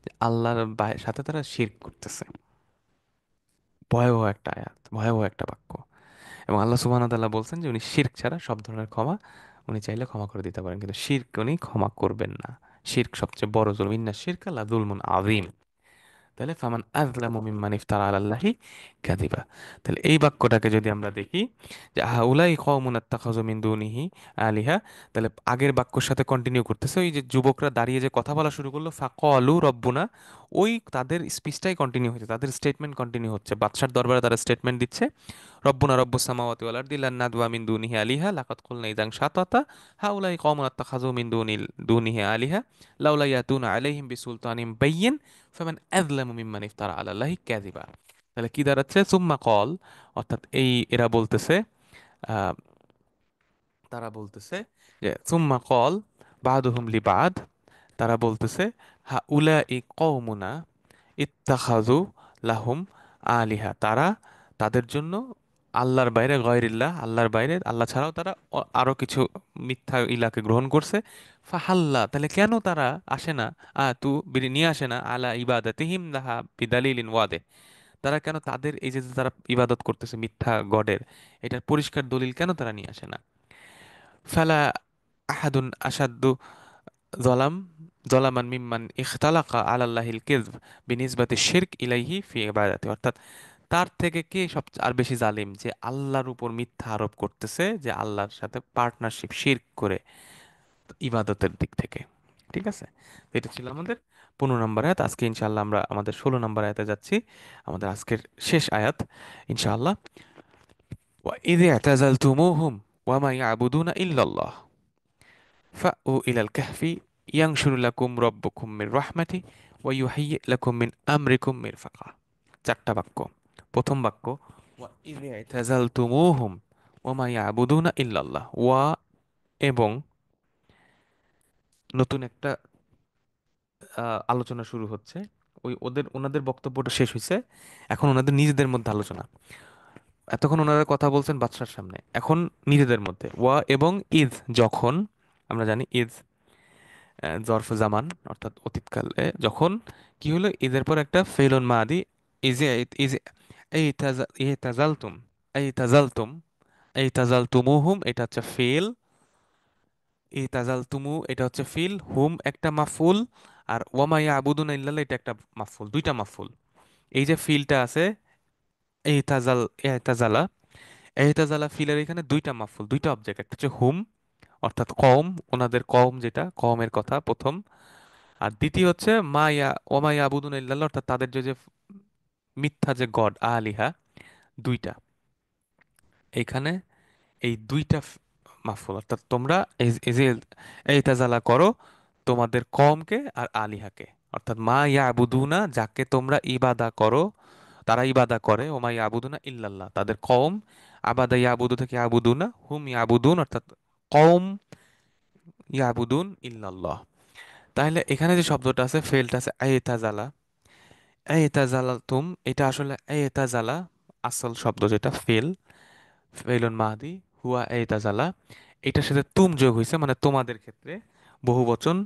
যে আল্লাহর সাথে তারা শিরক করতেছে। ভয়াবহ একটা আয়াত, ভয়াবহ একটা বাক্য। এবং আল্লাহ সুবহানাহু ওয়া তাআলা বলছেন যে উনি শিরক ছাড়া সব ধরনের ক্ষমা উনি চাইলে ক্ষমা করে দিতে পারেন, কিন্তু শিরক উনি ক্ষমা করবেন না। শিরক সবচেয়ে বড় জুলম, ইন্না শিরকা লা যুলমুন আযীম। তাহলে ফামান আযলামু মিম্মান ইফতারা আলাল্লাহি কাযিবা। তাহলে এই বাক্যটাকে যদি আমরা দেখি, যে হাউলাই কওমুন আত্তাখাযু মিন দুনিহি আলিহা, তাহলে আগের বাক্যর সাথে কন্টিনিউ করতেছে। ওই যে যুবকরা দাঁড়িয়ে যে কথা বলা শুরু করলো, ফাকালু রব্বুনা, ওই তাদের স্পিচটাই কন্টিনিউ হচ্ছে, তাদের স্টেটমেন্ট কন্টিনিউ হচ্ছে, বাদশার দরবারে তারা স্টেটমেন্ট দিচ্ছে, রব্বুনা রব্বুস সামাওয়াতি ওয়াল আরদি লান নাদওয়া মিন দুনিহি আলিহা লাকাদ কুলনা ইযান শাতাতা হাউলাই কওমুন আত্তাখাযু মিন দুনিহি আলিহা লাউলা ইয়াতুনা আলাইহিম বিসুলতানিম বাইয়িন ফামান আযলামু মিম্মান ইফতারা আলাল্লাহি কাযিবা। তাহলে কি দাঁড়াচ্ছে? সুম্মা কল, অর্থাৎ এই এরা বলতেছে, আহ, তারা বলতেছে যে সুম্মা কল বাদুহুম লিবাদ, তারা বলতেছে হা উলাই কওমুনা ইত্তাখাযু লাহুম আলিহা, তারা তাদের জন্য আল্লাহর বাইরে, গয়রিল্লাহ, আল্লাহর বাইরে, আল্লাহ ছাড়াও তারা আরো কিছু মিথ্যা ইলাকে গ্রহণ করছে। ফাহাল্লা, তাহলে কেন তারা আসে না, নিয়ে আসে না, আলা ইবাদাতিহিম লাহা বিদালিলিন ওয়াদে, তারা কেন তাদের এই যে যে তারা ইবাদত করতেছে মিথ্যা গডের, এটার পরিষ্কার দলিল কেন তারা নিয়ে আসে না? ফালা আহাদুন আসাদ্দু জলাম জলামান মিম্মান ইখতালাকা আলাল্লাহিল কিযব বিনিসবাতি শিরক ইলাইহি ফি ইবাদাতি, অর্থাৎ তার থেকে কে সবচেয়ে আর বেশি জালিম, যে আল্লাহর উপর মিথ্যা আরোপ করতেছে, যে আল্লাহর সাথে পার্টনারশিপ শিরক করে ইবাদতের দিক থেকে। ঠিক আছে, তো এটা ছিল আমাদের 15 নম্বর আয়াত। আজকে ইনশাআল্লাহ আমরা আমাদের 16 নম্বর আয়াতে যাচ্ছি, আমাদের আজকের শেষ আয়াত ইনশাআল্লাহ। وإذ اعتزلتموهم وما يعبدون إلا الله فأووا إلى الكهف ينشر لكم ربكم من رحمته ويهيئ لكم من أمركم مرفقا। চারটা বাক্য। প্রথম বাক্য وإذ اعتزلتموهم وما يعبدون إلا الله, ওয়া এবং নতুন একটা আলোচনা শুরু হচ্ছে। ওই ওনাদের বক্তব্যটা শেষ হয়েছে, এখন ওনাদের নিজেদের মধ্যে আলোচনা। এতক্ষণ ওনারা কথা বলছেন বাদশার সামনে, এখন নিজেদের মধ্যে। ওয়া এবং ইদ, যখন, আমরা জানি ইদ জরফ জামান, অর্থাৎ অতীতকালে যখন কি হলো, ঈদের পর একটা ফেলুন মাদি, ইজে ইজে এই তাজালতুম, এই তাজালতুম, এই তাজালতুমুহুম, এটা হচ্ছে ফেল, এই তাজালতুমু এটা হচ্ছে ফিল, হুম একটা মাফুল, আর ওয়ামা ইয়াবুদুনা ইল্লাল্লাহ এটা একটা মাফুল, দুইটা মাফুল। এই যে ফিলটা আছে, এই তাজাল, এই তাজালা, এই তাজালা ফিলের এখানে দুইটা মাফুল, দুইটা অবজেক্ট, একটা হচ্ছে হুম অর্থাৎ কওম, ওনাদের কওম, যেটা কওমের কথা প্রথম, আর দ্বিতীয় হচ্ছে মায়া ওমায়া আবুদুন ইল্লাল্লাহ, অর্থাৎ তাদের যে যে মিথ্যা যে গড আলিহা, দুইটা। এইখানে এই দুইটা মাফুল, অর্থাৎ তোমরা এই যে এই তাজালা করো তোমাদের কওমকে আর আলিহাকে, অর্থাৎ মা ইয়াবুদুনা, যাকে তোমরা ইবাদা করো, তারা ইবাদা করে, ওমা ইয়াবুদুনা ইল্লাল্লাহ, তাদের কওম, আবাদা ইয়াবুদু থেকে ইয়াবুদুনা, হুম ইয়াবুদুন, অর্থাৎ কওম ইয়াবুদুন ইল্লাল্লাহ। তাহলে এখানে যে শব্দটা আছে ফেলটা আছে আইতাজালা, আইতাজালা তুম, এটা আসলে আইতাজালা আসল শব্দ যেটা ফেল, ফেলুন মাহাদি, হুয়া আইতাজালা, এটার সাথে তুম যোগ হয়েছে মানে তোমাদের ক্ষেত্রে বহু বচন,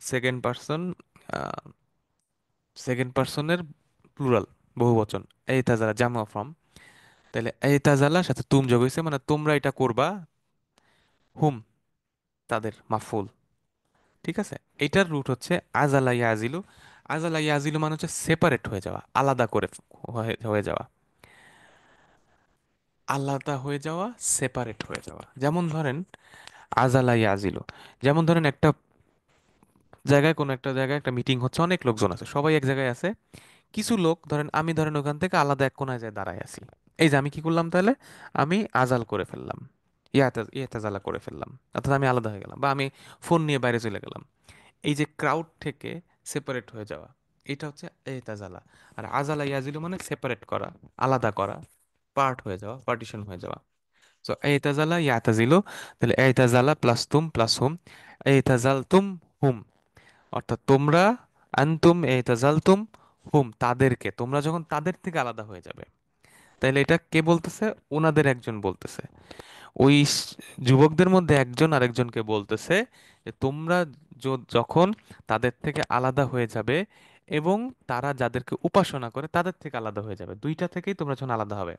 সেকেন্ড পার্সন, সেকেন্ড পার্সনের প্লুরাল বহু বচন, আইতাজালা জামা ফ্রম, তাহলে আইতাজালা সাথে তুম যোগ হয়েছে মানে তোমরা এটা করবা, হুম তাদের মাফুল। ঠিক আছে, এটার রুট হচ্ছে আজালা ইয়াজিলু। আজালা ইয়াজিলু মানে হচ্ছে সেপারেট হয়ে যাওয়া, আলাদা করে হয়ে যাওয়া, আলাদা হয়ে যাওয়া, সেপারেট হয়ে যাওয়া। যেমন ধরেন আজালা ইয়াজিলু, যেমন ধরেন একটা জায়গায়, কোনো একটা জায়গায় একটা মিটিং হচ্ছে, অনেক লোকজন আছে, সবাই এক জায়গায় আছে, কিছু লোক ধরেন, আমি ধরেন ওখান থেকে আলাদা এক কোনায় যায় দাঁড়ায় আছি, এই যে আমি কি করলাম তাহলে, আমি আজাল করে ফেললাম, ইয়াতাজালা করে ফেললাম, অর্থাৎ আমি আলাদা হয়ে গেলাম, বা আমি ফোন নিয়ে বাইরে চলে গেলাম। এই যে ক্রাউড থেকে সেপারেট হয়ে যাওয়া, এটা হচ্ছে এতাজালা। আর আজালা ইয়াজিলু মানে সেপারেট করা, আলাদা করা, পার্ট হয়ে যাওয়া, পার্টিশন হয়ে যাওয়া। সো এতাজালা ইয়াতাজিলু, তাহলে এতাজালা প্লাস তুম প্লাস হুম, এতাজাল তুম হুম, অর্থাৎ তোমরা, আনতুম এতাজাল তুম হুম, তাদেরকে, তোমরা যখন তাদের থেকে আলাদা হয়ে যাবে, তাহলে এটা কে বলতেছে, ওনাদের একজন বলতেছে, ওই যুবকদের মধ্যে একজন আরেকজনকে বলতেছে যে তোমরা যখন তাদের থেকে আলাদা হয়ে যাবে, এবং তারা যাদেরকে উপাসনা করে তাদের থেকে আলাদা হয়ে যাবে, দুইটা থেকেই তোমরা যখন আলাদা হবে,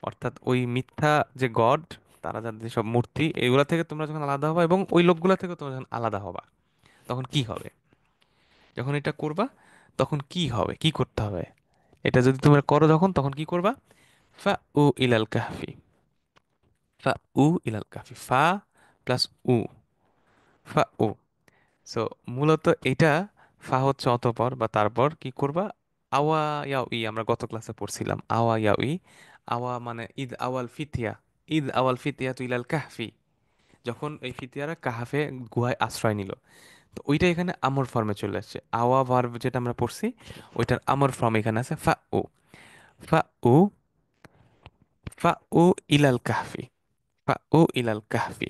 অর্থাৎ ওই মিথ্যা যে গড, তারা যাদের সব মূর্তি, এগুলা থেকে তোমরা যখন আলাদা হবা, এবং ওই লোকগুলা থেকে তোমরা যখন আলাদা হবা, তখন কি হবে, যখন এটা করবা তখন কি হবে, কি করতে হবে, এটা যদি তোমরা করো যখন, তখন কি করবা, ফা উ ইলাল কাহফি, ফা উ ইলাল কাহফি, ফা প্লাস উ, ফা উ। সো মূলত এটা, ফা হচ্ছে অতঃপর বা তারপর কি করবা, আওয়া ইয়াও ই, আমরা গত ক্লাসে পড়ছিলাম আওয়া ইয়াও ই, আওয়া মানে ঈদ আওয়াল ফিতিয়া, ঈদ আওয়াল ফিতিয়া তুইলাল কাহফি, যখন এই ফিতিয়ারা কাহাফে, গুহায় আশ্রয় নিল, তো ওইটা এখানে আমর ফর্মে চলে আসছে, আওয়া ভার্ব যেটা আমরা পড়ছি ওইটার আমর ফর্ম এখানে আছে ফা উ, ফা উ, ফা উ ইলাল কাহফি, ও ইলাল কাহফি,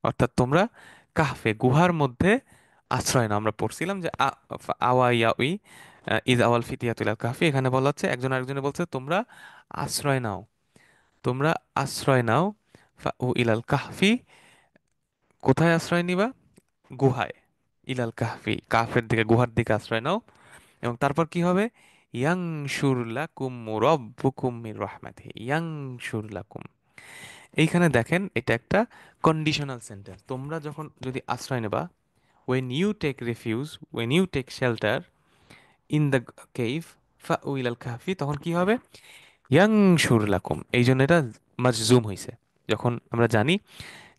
অর্থাৎ তোমরা কাহফে গুহার মধ্যে আশ্রয় নাও। আমরা পড়ছিলাম যে আওয়া ইয়া উই, ইদ আওয়াল ফিতিয়াতুল কাহফি, এখানে বলা হচ্ছে একজন আরেকজনে বলছে তোমরা আশ্রয় নাও, তোমরা আশ্রয় নাও, ও ইলাল কাহফি, কোথায় আশ্রয় নিবা, গুহায়, ইলাল কাহফি কাহফের দিকে, গুহার দিকে আশ্রয় নাও, এবং তারপর কি হবে, ইয়াংশুর লাকুম রব্বুকুম মির রাহমাতিহি, ইয়াংশুর লাকুম, এইখানে দেখেন এটা একটা কন্ডিশনাল সেন্টেন্স, তোমরা যখন যদি আশ্রয় নেবা, when you take refuge, when you take shelter in the cave, ফাউইল আল কাহফি, তখন কি হবে, ইয়াংশুর লাকুম, এই জন্য এটা মাজজুম হয়েছে। যখন আমরা জানি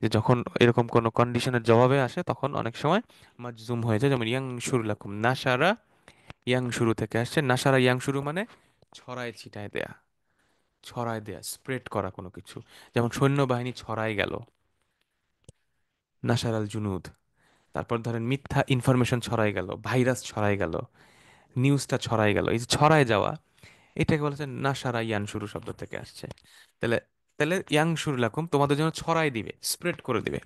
যে যখন এরকম কোনো কন্ডিশনের জবাবে আসে তখন অনেক সময় মাজজুম হয়ে যায়, যেমন ইয়াংশুর লাকুম, নাসারা ইয়াং শুরু থেকে আসছে, নাসারা ইয়াং শুরু মানে ছড়ায় ছিটায় দেয়া, ছড়ায় দেয়া, স্প্রেড করা কোনো কিছু, যেমন সৈন্যবাহিনী ছড়ায় গেল, নাসারাল জুনুদ। তারপর ধরেন মিথ্যা ইনফরমেশন ছড়াই গেল, ভাইরাস ছড়াই গেল, নিউজটা ছড়াই গেল, এই যে ছড়ায় যাওয়া, এটাকে বলা হচ্ছে নাসারা ইয়ান শুরু শব্দ থেকে আসছে। তাহলে, তাহলে ইয়াং শুরু লাকুম তোমাদের জন্য ছড়াই দিবে, স্প্রেড করে দিবে,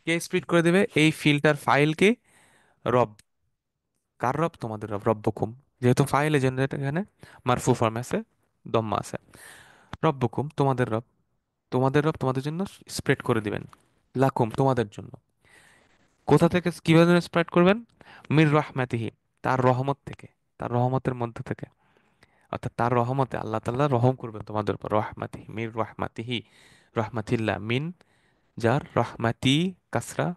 কে স্প্রেড করে দিবে, এই ফিল্টার ফাইলকে, রব, কার রব, তোমাদের রব, রব্বকুম, যেহেতু ফাইল এজেন্ট এখানে মারফু ফর্মে আছে, দম্মা আছে, রব্বকুম তোমাদের রব, তোমাদের রব তোমাদের জন্য স্প্রেড করে দিবেন, লাকুম তোমাদের জন্য, কোথা থেকে কিভাবে স্প্রেড করবেন, মির রাহমাতিহি তার রহমত থেকে, তার রহমতের মধ্য থেকে, অর্থাৎ তার রহমতে আল্লাহ তাআলা রহম করবেন তোমাদের উপর, রাহমাতিহি মির রাহমাতিহি, রাহমাতিল্লাহ মিন, যার রাহমাতি কাসরা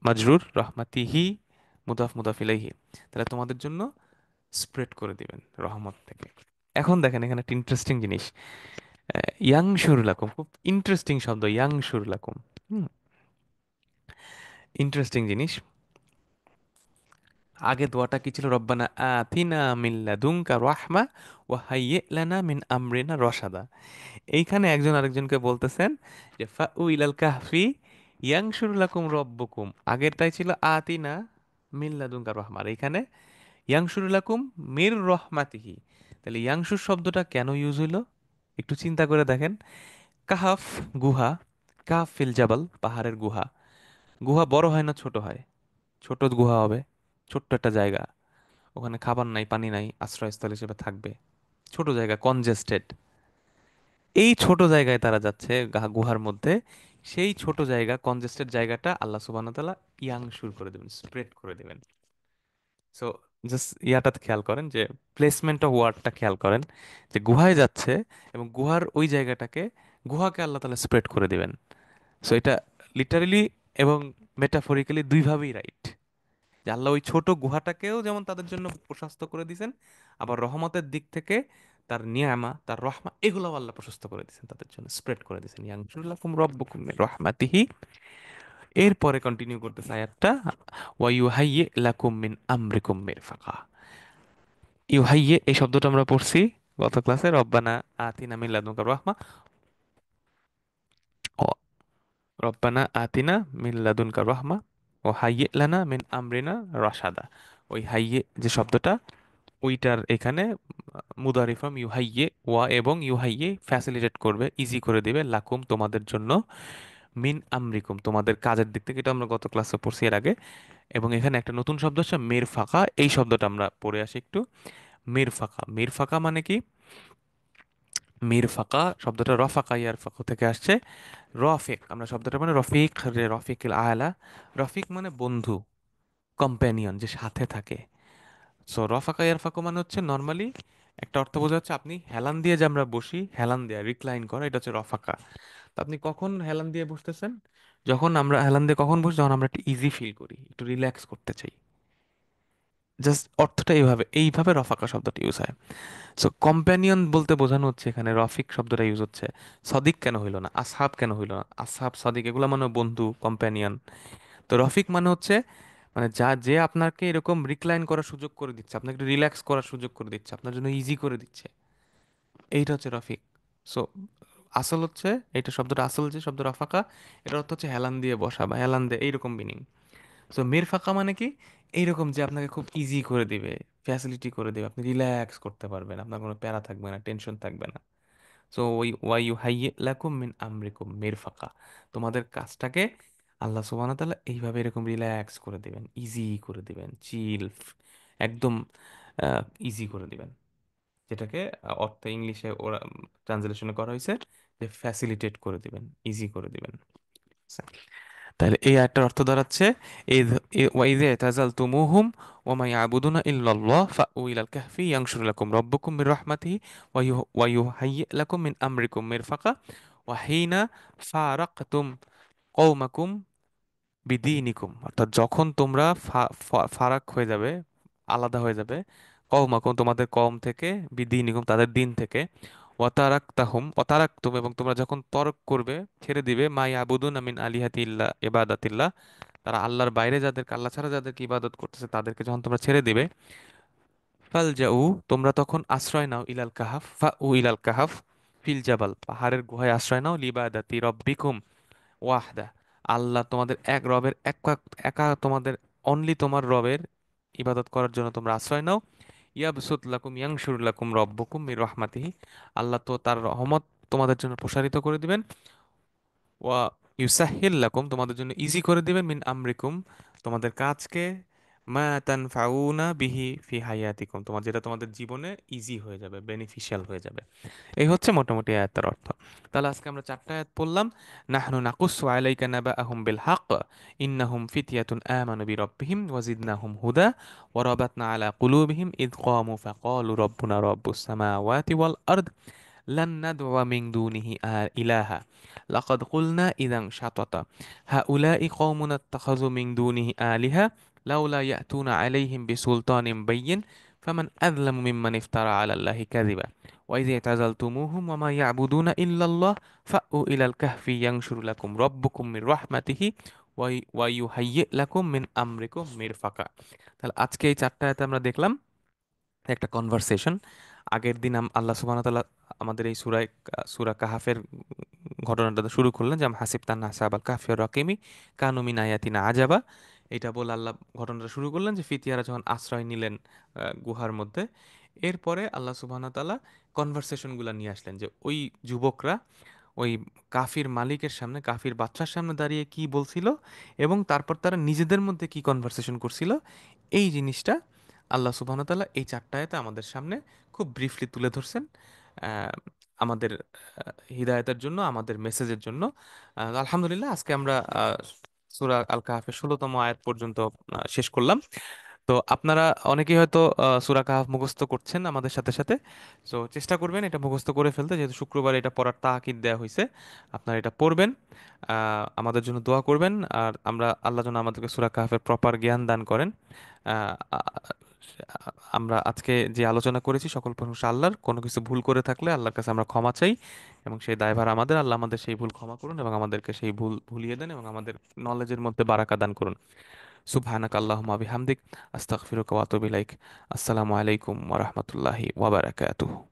মাজরুর, রাহমাতিহি মুদাফ মুদাফ ইলাইহি, তাহলে তোমাদের জন্য স্প্রেড করে দিবেন রহমত থেকে। এখন দেখেন এখানে একটা ইন্টারেস্টিং জিনিস, ইয়াংশুর লাকুম, খুব ইন্টারেস্টিং শব্দ, ইয়াংশুর লাকুম, হুম, ইন্টারেস্টিং জিনিস। আগে দোয়াটা কি ছিল, রব্বানা আতিনা মিন লাদুনকা রাহমা ওয়া হাইয়্যি লানা মিন আমরিনা রশাদা। এইখানে একজন আরেকজনকে বলতেছেন যে ফাউইলাল কাহফি ইয়াংশুর লাকুম রব্বুকুম, আগেরটাই ছিল আতিনা মিন লাদুনকা রাহমা, আর এইখানে ইয়াংশুর লাকুম মির রহমাতিহি। তাহলে ইয়াংশুর শব্দটা কেন ইউজ হইলো, একটু চিন্তা করে দেখেন, কাহাফ গুহা, কাহাফ ফিল জাবাল পাহাড়ের গুহা, গুহা বড় হয় না ছোট হয়, ছোট গুহা হবে, ছোট্ট একটা জায়গা, ওখানে খাবার নাই, পানি নাই, আশ্রয়স্থল হিসেবে থাকবে, ছোট জায়গা, কনজেস্টেড। এই ছোট জায়গায় তারা যাচ্ছে, গুহার মধ্যে। সেই ছোট জায়গা, কনজেস্টেড জায়গাটা আল্লাহ সুবহানাহু ওয়া তাআলা ইয়াংশুর করে দেবেন, স্প্রেড করে দেবেন। সো জাস্ট ইয়াটাতে খেয়াল করেন যে প্লেসমেন্ট অফ ওয়ার্ডটা খেয়াল করেন, যে গুহায় যাচ্ছে এবং গুহার ওই জায়গাটাকে, গুহাকে আল্লাহ তাআলা স্প্রেড করে দিবেন। সো এটা লিটারেলি এবং মেটাফরিক্যালি দুইভাবেই রাইট, যে আল্লাহ ওই ছোট গুহাটাকেও যেমন তাদের জন্য প্রশস্ত করে দিয়েছেন, আবার রহমতের দিক থেকে তার নিয়ামা, তার রহমা, এগুলাও আল্লাহ প্রশস্ত করে দিয়েছেন তাদের জন্য, স্প্রেড করে দিয়েছেন। ইয়ানসুরুল্লাকুম রব্বুকুম মির রাহমাতিহি। এরপরে কন্টিনিউ করতেছে আয়াতটা, ওয়া ইউহাইয়্যি লাকুম মিন আমরিকুম মিরফাকা। ইউহাইয়্যি এই শব্দটা আমরা পড়ছি গত ক্লাসে, রব্বানা আতিনা মিন লাদুনকা রাহমা, ও রব্বানা আতিনা মিন লাদুনকা রাহমা ও হাইয়্যি লানা মিন আমরিনা রাশাদা। ওই হাইয়ে যে শব্দটা, ওইটার এখানে মুদারি ফর্ম ইউহাইয়ে, ওয়া এবং ইউহাইয়ে ফ্যাসিলিটেট করবে, ইজি করে দিবে, লাকুম তোমাদের জন্য, মিন আমরিকুম তোমাদের কাজের দিক থেকে, এটা আমরা গত ক্লাসে পড়ছি এর আগে। এবং এখানে একটা নতুন শব্দ হচ্ছে মির ফাঁকা, এই শব্দটা আমরা পড়ে আসি একটু। মির ফাঁকা, মির ফাঁকা মানে কি? মির ফাঁকা শব্দটা রফাকা ইয়ার ফাঁকা থেকে আসছে। রফিক, আমরা শব্দটা মানে রফিক, রে রফিক আলা, রফিক মানে বন্ধু, কম্প্যানিয়ন, যে সাথে থাকে। সো রফাকা ইয়ারফাকু মানে হচ্ছে নর্মালি একটা অর্থ বোঝা হচ্ছে আপনি হেলান দিয়ে, যে আমরা বসি হেলান দিয়ে রিক্লাইন করা, এটা হচ্ছে রফাকা। তো আপনি কখন হেলান দিয়ে বসতেছেন? যখন আমরা হেলান দিয়ে কখন বসি, যখন আমরা একটু ইজি ফিল করি, একটু রিল্যাক্স করতে চাই। জাস্ট অর্থটা এইভাবে, এইভাবে রফাকা শব্দটা ইউজ হয়। সো কম্প্যানিয়ন বলতে বোঝানো হচ্ছে এখানে, রফিক শব্দটা ইউজ হচ্ছে। সদিক কেন হইলো না, আসহাব কেন হইলো না? আসহাব, সদিক এগুলো মানে বন্ধু, কম্প্যানিয়ন। তো রফিক মানে হচ্ছে, মানে যা, যে আপনাকে এরকম রিক্লাইন করার সুযোগ করে দিচ্ছে, আপনাকে রিল্যাক্স করার সুযোগ করে দিচ্ছে, আপনার জন্য ইজি করে দিচ্ছে, এইটা হচ্ছে রফিক। সো আসল হচ্ছে, এইটা শব্দটা আসল যে শব্দ রফাকা, এটার অর্থ হচ্ছে হেলান দিয়ে বসা বা হেলান দিয়ে, এইরকম মিনিং। সো মিরফাকা মানে কি? এইরকম যে আপনাকে খুব ইজি করে দিবে, ফ্যাসিলিটি করে দিবে, আপনি রিল্যাক্স করতে পারবেন, আপনার কোনো প্যারা থাকবে না, টেনশন থাকবে না। সো ওই ওয়াই ইউ হাইয়ে লাকুম মিন আমরিকুম মিরফাকা, তোমাদের কাজটাকে আল্লাহ সুবহানাহু ওয়া তাআলা এইভাবে এরকম রিল্যাক্স করে দিবেন, ইজি করে দিবেন, চিল, একদম ইজি করে দিবেন। যেটাকে অর্থ ইংলিশে ওরা ট্রান্সলেশনে করা হয়েছে যে ফ্যাসিলিটেট করে দিবেন, ইজি করে দিবেন। তাহলে এই আয়াতটার অর্থ দাঁড়াচ্ছে, ইয ওয়াইযা তাযালতুমুহুম ওয়া মা ইয়াবুদুনা ইল্লাল্লাহ ফাউ ইলাল কাহফি ইয়ানশুর লাকুম রাব্বুকুম মির রাহমাতিহি ওয়া ইউহাইয়্যি লাকুম মিন আমরিকুম মিরফাকা ওয়া হিনা ফারাকতুম কওমাকুম বিদীনিকুম। অর্থাৎ যখন তোমরা ফারাক হয়ে যাবে, আলাদা হয়ে যাবে, কওমাকুম তোমাদের কওম থেকে, বিদীনিকুম তাদের দিন থেকে, ওয়াতারাকতুম এবং তোমরা যখন তরক করবে, ছেড়ে দিবে, মা ইয়াবুদুনা মিন আলিহাতিল্লাহ ইবাদাতিল্লাহ, তারা আল্লাহর বাইরে যাদেরকে, আল্লাহ ছাড়া যাদেরকে ইবাদত করতেছে তাদেরকে যখন তোমরা ছেড়ে দিবে, ফালজাউ তোমরা তখন আশ্রয় নাও, ইলাল কাহাফ, ফাউ ইলাল কাহাফ ফিল জাবাল পাহাড়ের গুহায় আশ্রয় নাও, লিবাদাতি রব্বিকুম ওয়াহদা, আল্লাহ তোমাদের এক রবের, একা তোমাদের, অনলি তোমার রবের ইবাদত করার জন্য তোমরা আশ্রয় নাও। ইয়াবসুত লাকুম ইয়াংশুর লাকুম রব্বুকুম মির রাহমাতিহি, আল্লাহ তো তার রহমত তোমাদের জন্য প্রসারিত করে দিবেন। ওয়া ইউসাহিল লাকুম তোমাদের জন্য ইজি করে দিবেন, মিন আমরিকুম তোমাদের কাজকে, মা তানফাউনা বিহি ফি হায়াতিকুম তোমার, যেটা তোমাদের জীবনে ইজি হয়ে যাবে, বেনিফিশিয়াল হয়ে যাবে। এই হচ্ছে মোটামুটি আয়াতের অর্থ। তাহলে আজকে আমরা চারটা আয়াত পড়লাম। নাহনু নাকুসু আলাইকা নাবাআহুম বিল হক ইন্নাহুম ফিতয়াতুন আমানু বিরাব্বিহিম ওয়াজিদনাহুম হুদা ওয়া রাবাতনা আলা কুলুবিহিম ইদ ক্বামু ফাকালু রাব্বুনা রাব্বুস সামাওয়াতি ওয়াল আরদ লান নাদউয়া মিন দুনিহি ইলাহা লাকাদ কুলনা ইযান শাতাতা হাউলাই কওমুন ইত্তাখাযু মিন দুনিহি আলিহা লাউলা ইয়াতুনা আলাইহিম বিসুলতানিন বাইয়িন ফামান আযলামু মিম্মান ইফতারা আলা আল্লাহি কাযিবা وإذ اعتزلتموهم وما يعبدون إلا الله فأووا إلى الكهف ينشر لكم ربكم من رحمته ويهيئ لكم من أمركم مرفقا। তাহলে আজকে এই চারটা আয়াতে আমরা দেখলাম একটা কনভারসেশন। আগের দিন আল্লাহ সুবহানাহু ওয়া তাআলা আমাদের এই সূরা কাহাফের ঘটনাটা শুরু করলেন, যে হাসিব তান্না হাসাবাল কাফির রাকিমি কানু মিন আয়াতিনা আজাবা। এটা বলে আল্লাহ ঘটনাটা শুরু করলেন, যে ফিতিয়ারা যখন আশ্রয় নিলেন গুহার মধ্যে। এরপরে আল্লাহ সুবহানাহু ওয়া তাআলা কনভারসেশনগুলো নিয়ে আসলেন, যে ওই যুবকরা, ওই কাফির মালিকের সামনে, কাফির বাদশার সামনে দাঁড়িয়ে কি বলছিল, এবং তারপর তারা নিজেদের মধ্যে কি কনভারসেশন করছিল, এই জিনিসটা আল্লাহ সুবহানাহু ওয়া তাআলা এই চারটা আয়াতে আমাদের সামনে খুব ব্রিফলি তুলে ধরছেন, আহ, আমাদের হিদায়তের জন্য, আমাদের মেসেজের জন্য। আলহামদুলিল্লাহ, আজকে আমরা সূরা আল কাহফের 16তম আয়াত পর্যন্ত শেষ করলাম। তো আপনারা অনেকেই হয়তো সূরা কাহাফ মুখস্থ করছেন আমাদের সাথে সাথে। তো চেষ্টা করবেন এটা মুখস্থ করে ফেলতে, যেহেতু শুক্রবার এটা পড়ার তাকিদ দেওয়া হয়েছে। আপনারা এটা পড়বেন, আমাদের জন্য দোয়া করবেন, আর আল্লাহ যেন আমাদেরকে সূরা কাহাফের প্রপার জ্ঞান দান করেন। আহ, আ- আমরা আজকে যে আলোচনা করেছি সকল প্রশংসা আল্লাহর। কোনো কিছু ভুল করে থাকলে আল্লাহর কাছে আমরা ক্ষমা চাই, এবং সেই দায়ভার আমাদের। আল্লাহ আমাদের সেই ভুল ক্ষমা করুন, এবং আমাদেরকে সেই ভুল ভুলিয়ে দেন, এবং আমাদের নলেজের মধ্যে বারাকা দান করুন। সুবহানাক আল্লাহুম্মা বিহামদিক, আস্তাগফিরুকা ওয়া আতুবু ইলাইক। আসসালামু আলাইকুম ওয়া রাহমাতুল্লাহি ওয়া বারাকাতুহু।